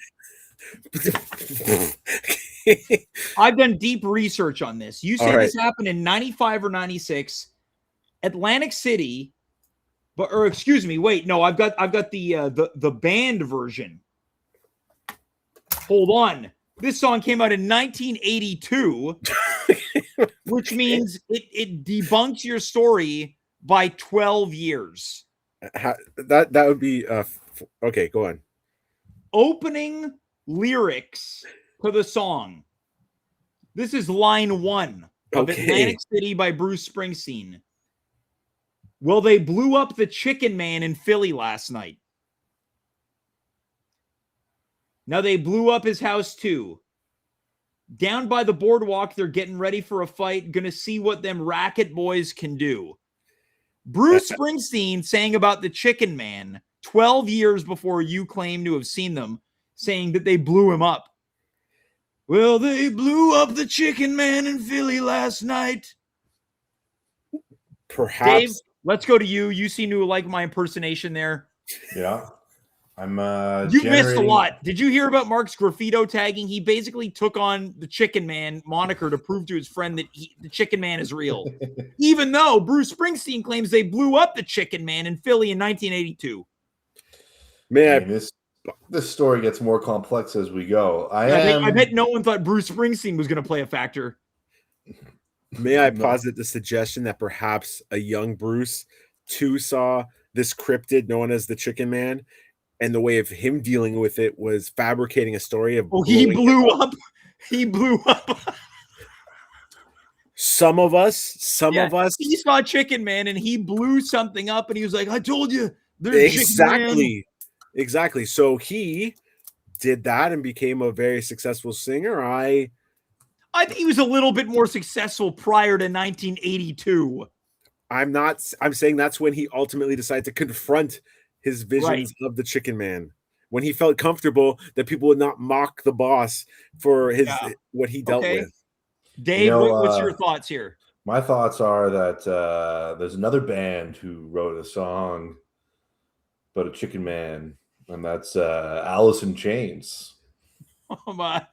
I've done deep research on this. You say this happened in 95 or 96. Atlantic City, or excuse me, wait, no, I've got the band version. Hold on. This song came out in 1982, which means it debunks your story by 12 years. That would be okay, go on. Opening lyrics to the song. This is line 1 of Atlantic City by Bruce Springsteen. "Well, they blew up the Chicken Man in Philly last night. Now they blew up his house too. Down by the boardwalk, they're getting ready for a fight. Gonna see what them racket boys can do." Bruce Springsteen sang about the Chicken Man 12 years before you claim to have seen them, saying that they blew him up. "Well, they blew up the Chicken Man in Philly last night." Perhaps. Dave, let's go to you. You seem to like my impersonation there. Yeah. I'm you missed a lot. Did you hear about Mark's graffito tagging? He basically took on the Chicken Man moniker to prove to his friend that the Chicken Man is real. Even though Bruce Springsteen claims they blew up the Chicken Man in Philly in 1982. This story gets more complex as we go. I bet no one thought Bruce Springsteen was going to play a factor. May I posit the suggestion that perhaps a young Bruce too saw this cryptid known as the Chicken Man, and the way of him dealing with it was fabricating a story of he blew up. He blew up. Some of us. He saw Chicken Man and he blew something up, and he was like, "I told you." Exactly. So he did that and became a very successful singer. I think he was a little bit more successful prior to 1982. I'm saying that's when he ultimately decided to confront his visions of the Chicken Man, when he felt comfortable that people would not mock the boss for what he dealt with. Dave, what's your thoughts here? My thoughts are that there's another band who wrote a song about a Chicken Man, and that's Alice in Chains. Oh my!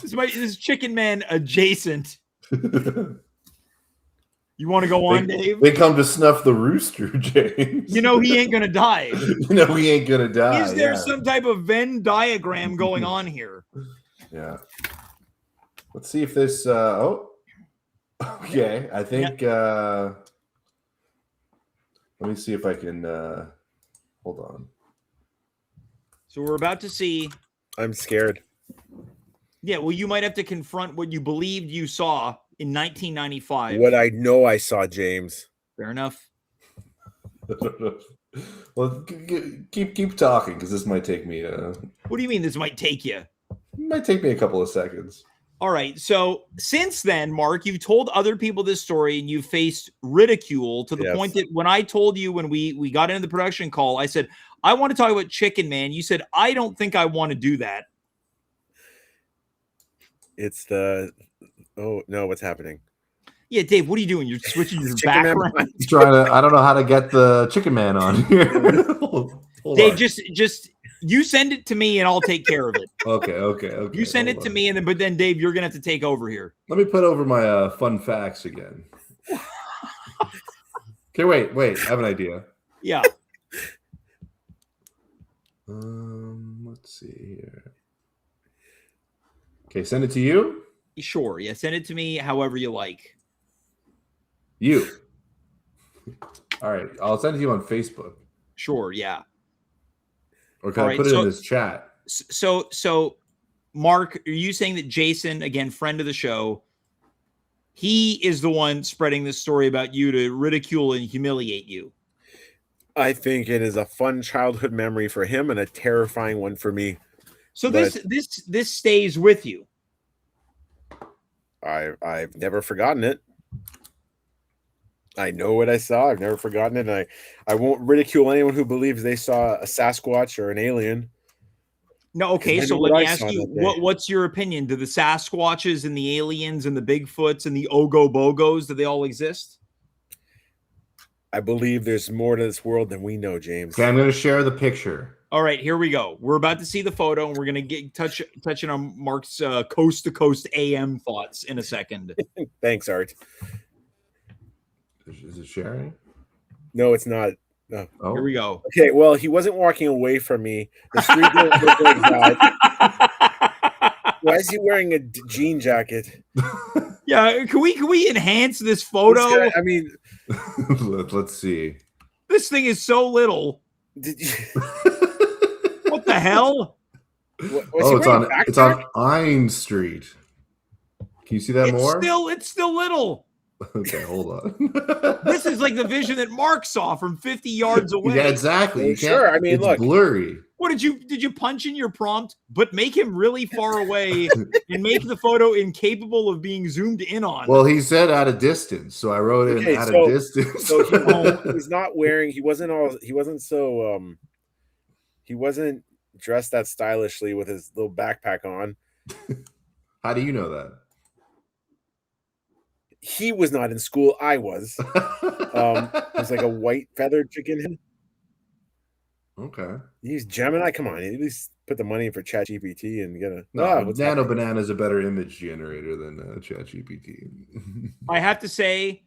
This is Chicken Man adjacent. You want to go on, Dave? They come to snuff the rooster, James. You know he ain't gonna die. He ain't gonna die. Is there some type of Venn diagram going on here? Yeah. Let's see if this. Okay. I think. Let me see if I can. Hold on. So we're about to see. I'm scared. Yeah, well, you might have to confront what you believed you saw in 1995. What I know I saw, James. Fair enough. Well, keep talking, because this might take me. What do you mean this might take you? It might take me a couple of seconds. All right. So since then, Mark, you've told other people this story, and you've faced ridicule to the point that when I told you when we got into the production call, I said, "I want to talk about Chicken Man." You said, "I don't think I want to do that." It's the... Oh, no, what's happening? Yeah, Dave, what are you doing? You're switching your Chicken Man background. behind- Trying to. I don't know how to get the chicken man on here. Hold Dave, on. just you send it to me and I'll take care of it. Okay. You send it to me, and then Dave, you're gonna have to take over here. Let me put over my fun facts again. Okay, wait. I have an idea. Yeah. Let's see here. Okay, send it to you. Sure. Yeah, send it to me however you like. You. All right, I'll send it to you on Facebook. Sure. Yeah. Or can All I right, put it so- in this chat? So, Mark, are you saying that Jason, again, friend of the show, he is the one spreading this story about you to ridicule and humiliate you? I think it is a fun childhood memory for him and a terrifying one for me. So But- this stays with you. I've never forgotten it. I know what I saw. I've never forgotten it. And I won't ridicule anyone who believes they saw a Sasquatch or an alien. No, okay. I So know let what me I ask saw you, that day. what's your opinion? Do the Sasquatches and the aliens and the Bigfoots and the Ogobogos, do they all exist? I believe there's more to this world than we know, James. Okay, I'm going to share the picture. All right, here we go. We're about to see the photo, and we're going to get touching on Mark's coast to coast AM thoughts in a second. Thanks, Art. Is it sharing? No, it's not. Oh, Here we go. Okay, well, he wasn't walking away from me. The street didn't look like that. Why is he wearing a jean jacket? Yeah, can we enhance this This photo? guy- I mean, Let's see. This thing is so little. did you, What the hell? was he Oh, wearing a it's backpack? on Ein Street. Can you see that more? It's still little. Okay, hold on. This is like the vision that Mark saw from 50 yards away. Yeah, exactly. Well, You can't, sure, I mean, it's look. blurry. What did you punch in your prompt, but make him really far away and make the photo incapable of being zoomed in on? Well, he said at a distance, so I wrote in Okay, at so- a distance. So he's not wearing. He wasn't dressed that stylishly with his little backpack on. How do you know that? He was not in school. I was. It was like a white feathered chicken. Okay. Use Gemini. Come on, at least put the money in for ChatGPT and get a. No, what's Nano happening? Banana is a better image generator than ChatGPT. I have to say,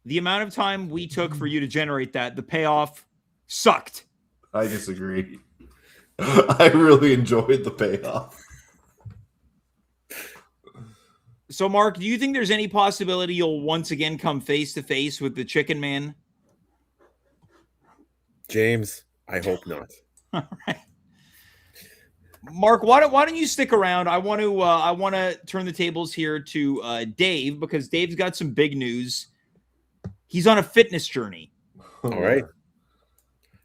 the amount of time we took for you to generate that, the payoff sucked. I disagree. I really enjoyed the payoff. So, Mark, do you think there's any possibility you'll once again come face to face with the Chicken Man? James, I hope not. All right. Mark, why don't you stick around? I want to turn the tables here to Dave, because Dave's got some big news. He's on a fitness journey. All right.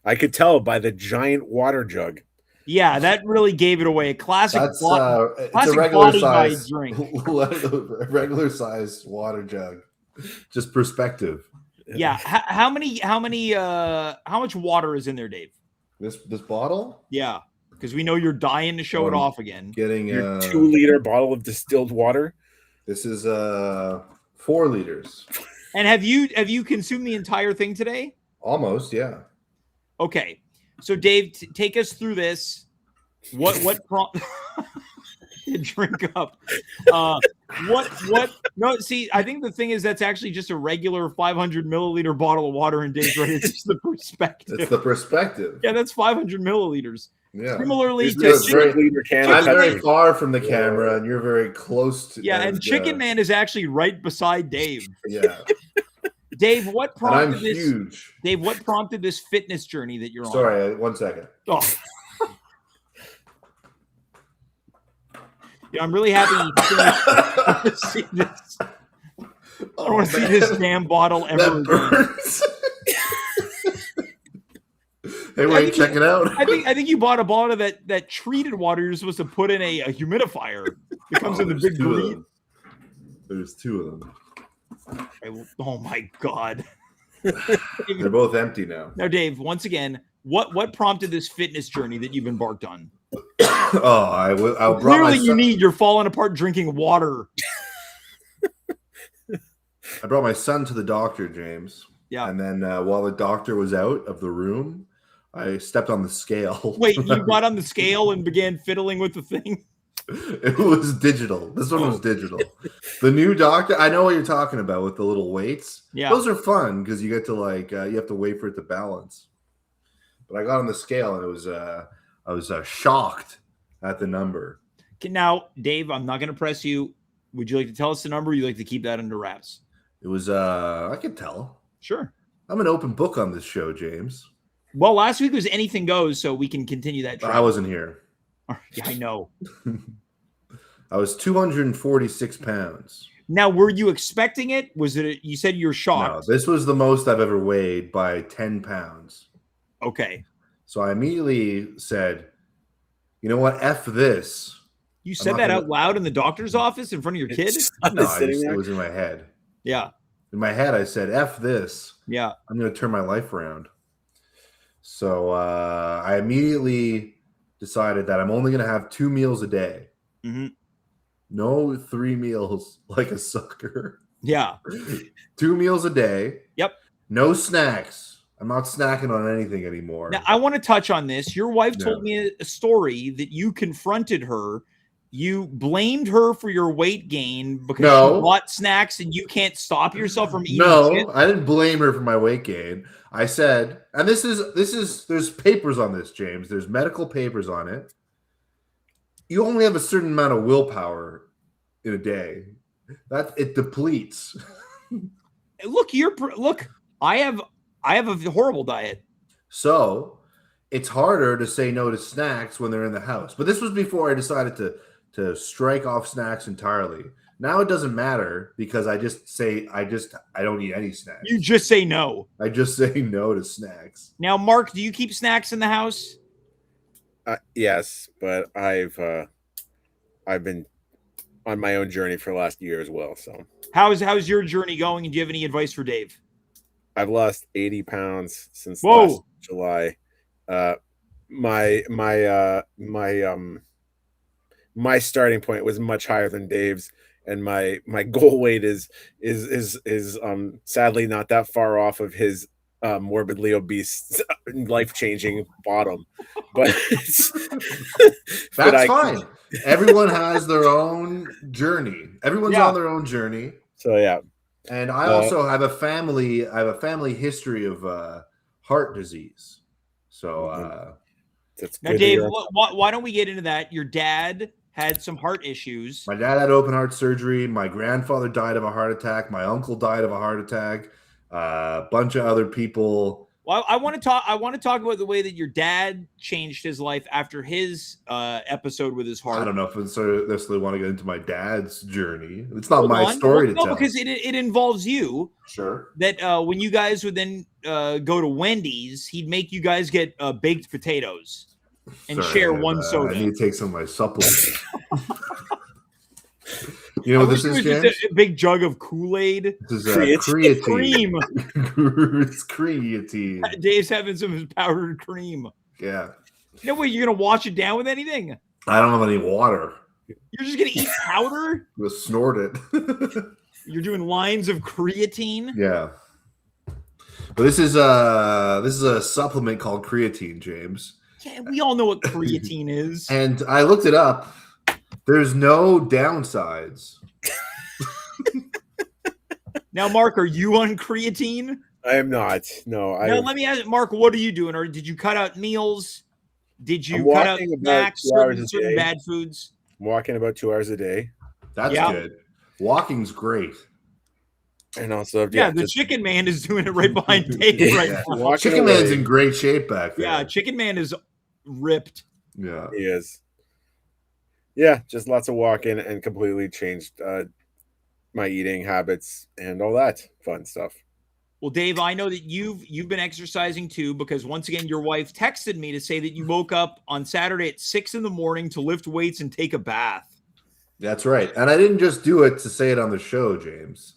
I could tell by the giant water jug. Yeah, that really gave it away. A classic. That's it's classic a regular body guide size drink. regular size water jug. Just perspective. Yeah. How much water is in there, Dave? This bottle Yeah, because we know you're dying to show it off again. getting Your 2-liter bottle of distilled water. this is 4 liters. And have you consumed the entire thing today? Almost, yeah. Okay. So Dave, take us through this. What prompt? Drink up. What? No, see, I think the thing is that's actually just a regular 500 milliliter bottle of water in Dave's right. It's just the perspective. It's the perspective. Yeah, that's 500 milliliters. Yeah. Similarly He's to just very- 6-liter can. I'm of very Pepsi. far from the camera, and you're very close to. and Chicken Man is actually right beside Dave. Yeah, Dave, what and I'm prompted this? huge. Dave, what prompted this fitness journey that you're on? Sorry, 1 second. Oh. Yeah, I'm really happy you finished. to see this. I don't want to see this damn bottle ever That again. burns. Hey, wait, check it out. I think you bought a bottle of that treated water you're supposed to put in a humidifier. It comes in the there's big 2 of green. them. There's 2 of them. Oh my god. They're both empty now. Now, Dave, once again, what prompted this fitness journey that you've embarked on? Oh, I brought Clearly, my you're falling apart drinking water. I brought my son to the doctor, James. Yeah. And then while the doctor was out of the room, I stepped on the scale. Wait, you got on the scale and began fiddling with the thing? It was digital. This one was digital. The new doctor, I know what you're talking about with the little weights. Yeah. Those are fun because you get to you have to wait for it to balance. But I got on the scale and it was I was shocked at the number. Okay, now, Dave, I'm not going to press you. Would you like to tell us the number? Or you like to keep that under wraps? It was I can tell. Sure. I'm an open book on this show, James. Well, last week was anything goes, so we can continue that trend. I wasn't here. Yeah, I know. I was 246 pounds. Now, were you expecting it? Was it? You said you were shocked. No, this was the most I've ever weighed by 10 pounds. Okay. So I immediately said, you know what? F this. You said that out loud in the doctor's office in front of your kid? No, it was in my head. Yeah. In my head, I said, F this. Yeah. I'm going to turn my life around. So I immediately decided that I'm only going to have 2 meals a day. Mm-hmm. No 3 meals like a sucker. Yeah. 2 meals a day. Yep. No snacks. I'm not snacking on anything anymore. Now, I want to touch on this. Your wife told me a story that you confronted her. You blamed her for your weight gain because you bought snacks and you can't stop yourself from eating. No, I didn't blame her for my weight gain. I said, and this is there's papers on this, James. There's medical papers on it. You only have a certain amount of willpower in a day. That it depletes. Look, I have a horrible diet. So it's harder to say no to snacks when they're in the house. But this was before I decided to strike off snacks entirely. Now it doesn't matter because I don't eat any snacks. You just say no. I just say no to snacks. Now, Mark, do you keep snacks in the house? Yes, but I've been on my own journey for the last year as well. So how's your journey going? And do you have any advice for Dave? I've lost 80 pounds since last July. My starting point was much higher than Dave's, and my goal weight is sadly not that far off of his morbidly obese, life-changing bottom. But that's fine. Everyone has their own journey. Everyone's on their own journey. So yeah. And I also have a family history of heart disease. So that's now, Dave, why don't we get into that? Your dad had some heart issues. My dad had open heart surgery. My grandfather died of a heart attack. My uncle died of a heart attack. A bunch of other people. Well, I want to talk about the way that your dad changed his life after his episode with his heart. I don't know if I necessarily want to get into my dad's journey. It's not my story to tell. No, because it involves you. Sure. That when you guys would then go to Wendy's, he'd make you guys get baked potatoes and share one soda. I need to take some of my supplements. You know what this is, James? Just a big jug of Kool-Aid. This is creatine. Cream. It's creatine. Dave's having some of his powdered cream. Yeah. No way you're going to wash it down with anything? I don't have any water. You're just going to eat powder? Just snort it. You're doing lines of creatine? Yeah. But this is a supplement called creatine, James. Yeah, we all know what creatine is. And I looked it up. There's no downsides. Now, Mark, are you on creatine? I am not. No. Now, let me ask Mark, what are you doing? Or did you cut out meals? Did you cut out snacks, certain bad foods? I'm walking about 2 hours a day. That's good. Walking's great. And also, the Chicken Man is doing it right behind Dave right now. Chicken Man's in great shape back there. Yeah, Chicken Man is ripped. Yeah, he is. Yeah, just lots of walking and completely changed my eating habits and all that fun stuff. Well, Dave, I know that you've been exercising too, because once again, your wife texted me to say that you woke up on Saturday at 6 a.m. to lift weights and take a bath. That's right. And I didn't just do it to say it on the show, James.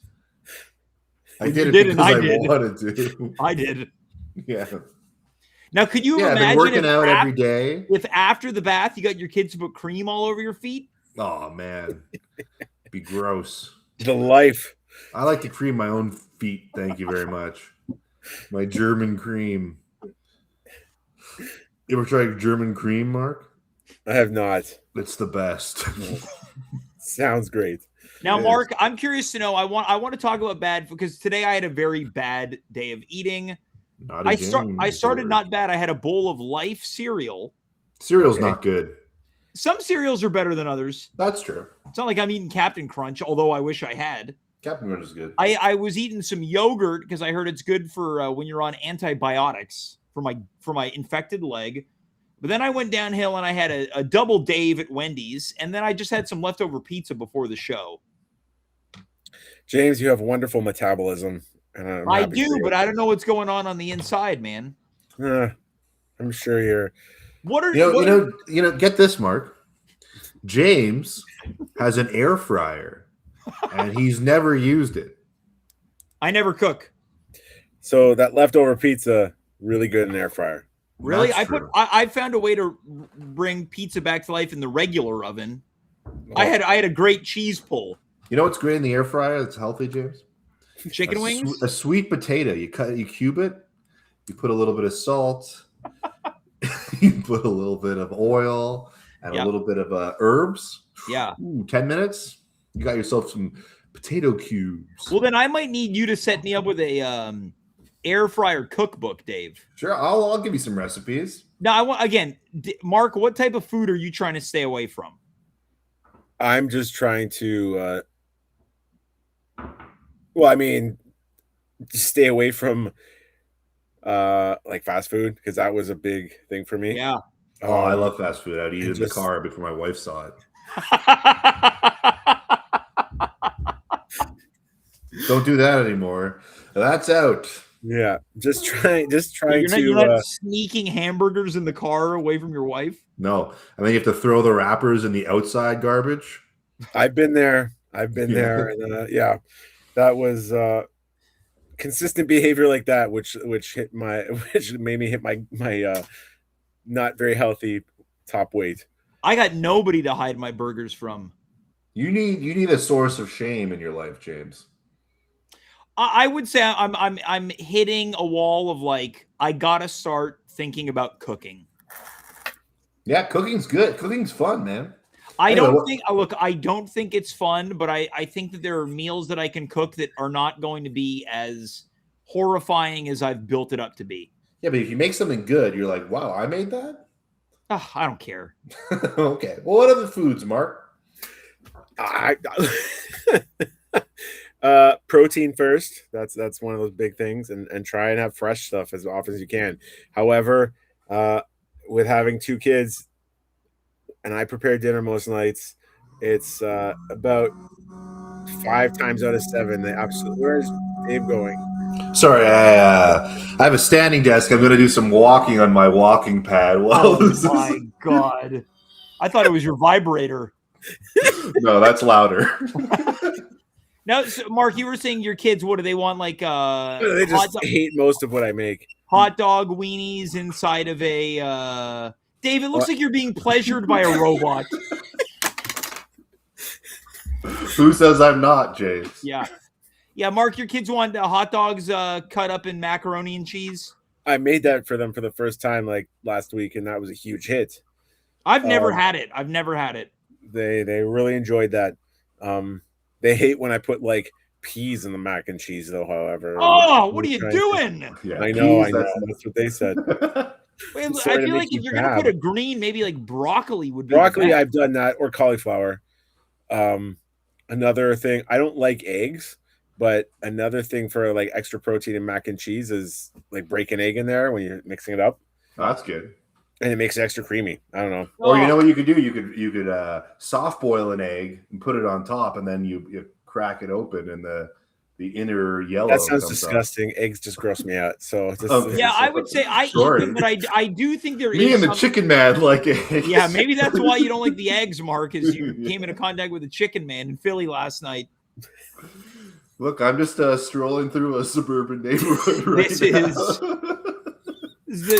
I did it because I wanted to. I did. Yeah. Now, could you imagine I've been working out every day? If after the bath you got your kids to put cream all over your feet? Oh man, it'd be gross. The life. I like to cream my own feet. Thank you very much. My German cream. You ever tried German cream, Mark? I have not. It's the best. Sounds great. Now, It Mark, I'm curious to know. I want to talk about bad because today I had a very bad day of eating. Not a James I started disorder. not bad. I had a bowl of Life cereal. Cereal's Okay. not good. Some cereals are better than others. That's true. It's not like I'm eating Captain Crunch, although I wish I had. Captain Crunch is good. I was eating some yogurt because I heard it's good for when you're on antibiotics for my infected leg. But then I went downhill and I had a double Dave at Wendy's, and then I just had some leftover pizza before the show. James, you have wonderful metabolism. And I do, but I don't know what's going on the inside, man. I'm sure you're. What are You know? Get this, Mark. James has an air fryer, and he's never used it. I never cook. So that leftover pizza, really good in an air fryer. Really? That's true. I found a way to bring pizza back to life in the regular oven. I had a great cheese pull. You know what's great in the air fryer that's healthy, James? Chicken wings? A sweet potato. You cube it. You put a little bit of salt. You put a little bit of oil and a little bit of herbs. Yeah. Ooh, 10 minutes. You got yourself some potato cubes. Well, then I might need you to set me up with a air fryer cookbook, Dave. Sure, I'll give you some recipes. Now, I want again, Mark. What type of food are you trying to stay away from? I'm just trying to. Well, I mean, stay away from like fast food because that was a big thing for me. Yeah. Oh, I love fast food. I'd eat it in the just- car before my wife saw it. Don't do that anymore. That's out. Yeah, just trying You're not sneaking hamburgers in the car away from your wife. No, and then you have to throw the wrappers in the outside garbage. I've been there. There. And, that was consistent behavior like that, which made me hit my not very healthy top weight. I got nobody to hide my burgers from. You need a source of shame in your life, James. I would say I'm hitting a wall of like I gotta start thinking about cooking. Yeah, cooking's good. Cooking's fun, man. I don't think it's fun, but I think that there are meals that I can cook that are not going to be as horrifying as I've built it up to be. Yeah, but if you make something good, you're like, wow, I made that? Oh, I don't care. Okay. Well, what other foods, Mark? Protein first. That's one of those big things, and try and have fresh stuff as often as you can. However, with having two kids, and I prepare dinner most nights, it's about 5 times out of 7 they absolutely. Where's Dave going? Sorry, I have a standing desk. I'm going to do some walking on my walking pad. Oh my god! I thought it was your vibrator. No, that's louder. Now, so Mark, you were saying your kids. What do they want? Like They just hate most of what I make. Hot dog weenies inside of a. Dave, it looks like you're being pleasured by a robot. Who says I'm not, James? Yeah. Yeah, Mark, your kids want hot dogs cut up in macaroni and cheese? I made that for them for the first time like last week, and that was a huge hit. I've never had it. They really enjoyed that. They hate when I put like peas in the mac and cheese, though. However, Oh, what are you doing? Yeah, I know. peas, That's what they said. Wait, I Sorry to feel make like you if you're gonna proud. put a green, maybe like broccoli would be Broccoli, the best. I've done that, or cauliflower. Another thing, I don't like eggs, but another thing for like extra protein in mac and cheese is like break an egg in there when you're mixing it up, That's good. and it makes it extra creamy. I don't know. Or you know what you could do? You could soft boil an egg and put it on top, and then you crack it open, and the inner yellow. That sounds comes out. disgusting. Eggs just gross me out. So just, Okay. Yeah, I would say I eat Sorry. them, but I do think there is Me and the some- chicken man like eggs. Yeah, maybe that's why you don't like the eggs, Mark, is you came into contact with a chicken man in Philly last night. Look, I'm just strolling through a suburban neighborhood right This now.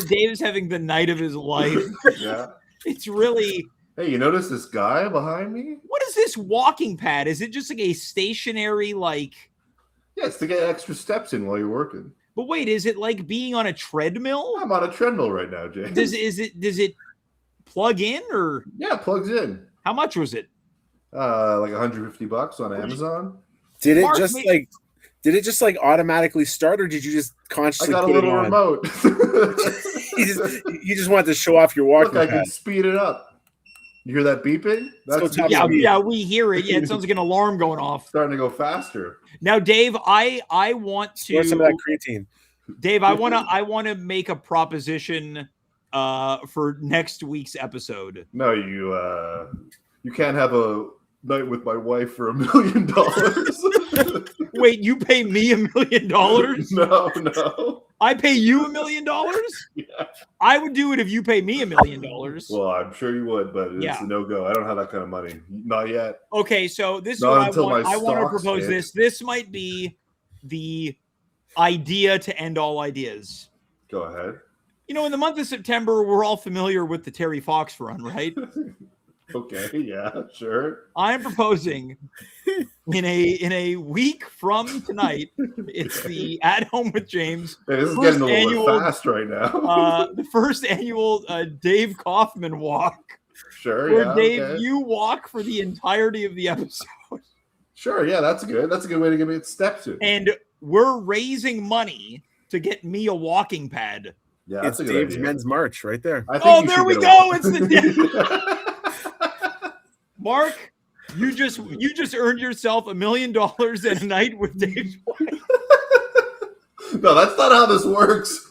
Dave is having the night of his life. Yeah. It's really. Hey, you notice this guy behind me? What is this walking pad? Is it just like a stationary like? Yeah, it's to get extra steps in while you're working. But wait, is it like being on a treadmill? I'm on a treadmill right now, James. Does it plug in or? Yeah, it plugs in. How much was it? Like $150 on Amazon. Did it Mark, just like automatically start, or did you just I consciously got a put it little on? remote. You just wanted to show off your walking Look, I pad. can speed it up. You hear that beeping? That's top Yeah, speed. yeah, we hear it. Yeah, it sounds like an alarm going off. starting to go faster. Now, Dave, I want Or some of that to creatine. Dave, I want to make a proposition for next week's episode. No, you can't have a night with my wife for $1 million. Wait, you pay me $1 million? No. I pay you $1 million? Yeah. I would do it if you pay me $1 million. Well, I'm sure you would, but it's Yeah. a no-go. I don't have that kind of money. Not yet. Okay, so this is Not what I until want. my I want to stocks propose hit. this. This might be the idea to end all ideas. Go ahead. You know, in the month of September, we're all familiar with the Terry Fox run, right? Okay, yeah, sure. I'm proposing in a week from tonight. It's the At Home with James. Hey, this is First getting a little annual, bit fast right now. The first annual Dave Kaufman walk, Sure, where yeah. Dave, Okay. you walk for the entirety of the episode, Sure, yeah, that's good. That's a good way to give me steps in. and we're raising money to get me a walking pad. Yeah, It's that's a good Dave's idea. Men's March right there. I think Oh, you there should we get a go. walk. It's the Mark. You just earned yourself $1 million and a night with Dave's wife. No, that's not how this works.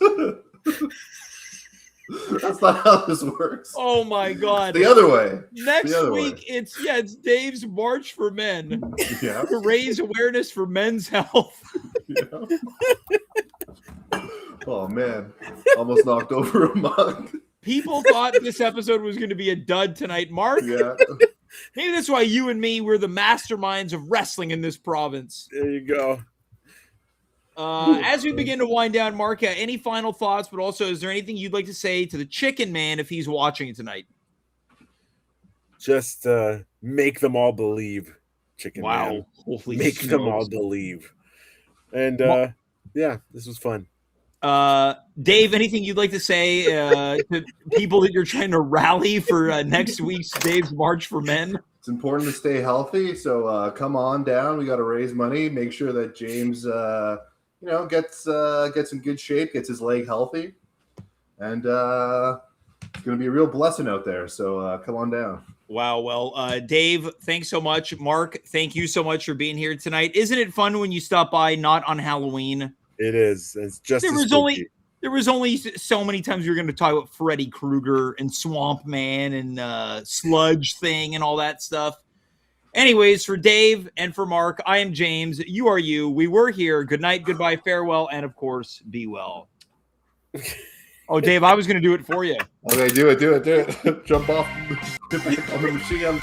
That's not how this works. Oh my God! The other way. Next the other week, way. it's Dave's March for Men Yeah. to raise awareness for men's health. Yeah. Oh man, almost knocked over a mug. People thought this episode was going to be a dud tonight, Mark. Yeah. Maybe that's why you and me were the masterminds of wrestling in this province. There you go. As we begin to wind down, Mark, any final thoughts? But also, is there anything you'd like to say to the Chicken Man if he's watching tonight? Just make them all believe, Chicken Man. Holy Make them all smokes. believe. And yeah, this was fun. Dave, anything you'd like to say to people that you're trying to rally for next week's Dave's March for Men? It's important to stay healthy, so come on down. We got to raise money. Make sure that James, gets in good shape, gets his leg healthy, and it's going to be a real blessing out there. So come on down. Wow. Well, Dave, thanks so much. Mark, thank you so much for being here tonight. Isn't it fun when you stop by not on Halloween? It is. It's just There as was spooky. only so many times we were going to talk about Freddy Krueger and Swamp Man and Sludge Thing and all that stuff. Anyways, for Dave and for Mark, I am James. You are you. We were here. Good night, goodbye, farewell, and of course, be well. Oh, Dave, I was going to do it for you. Okay, do it. Jump off. Get back on the machine.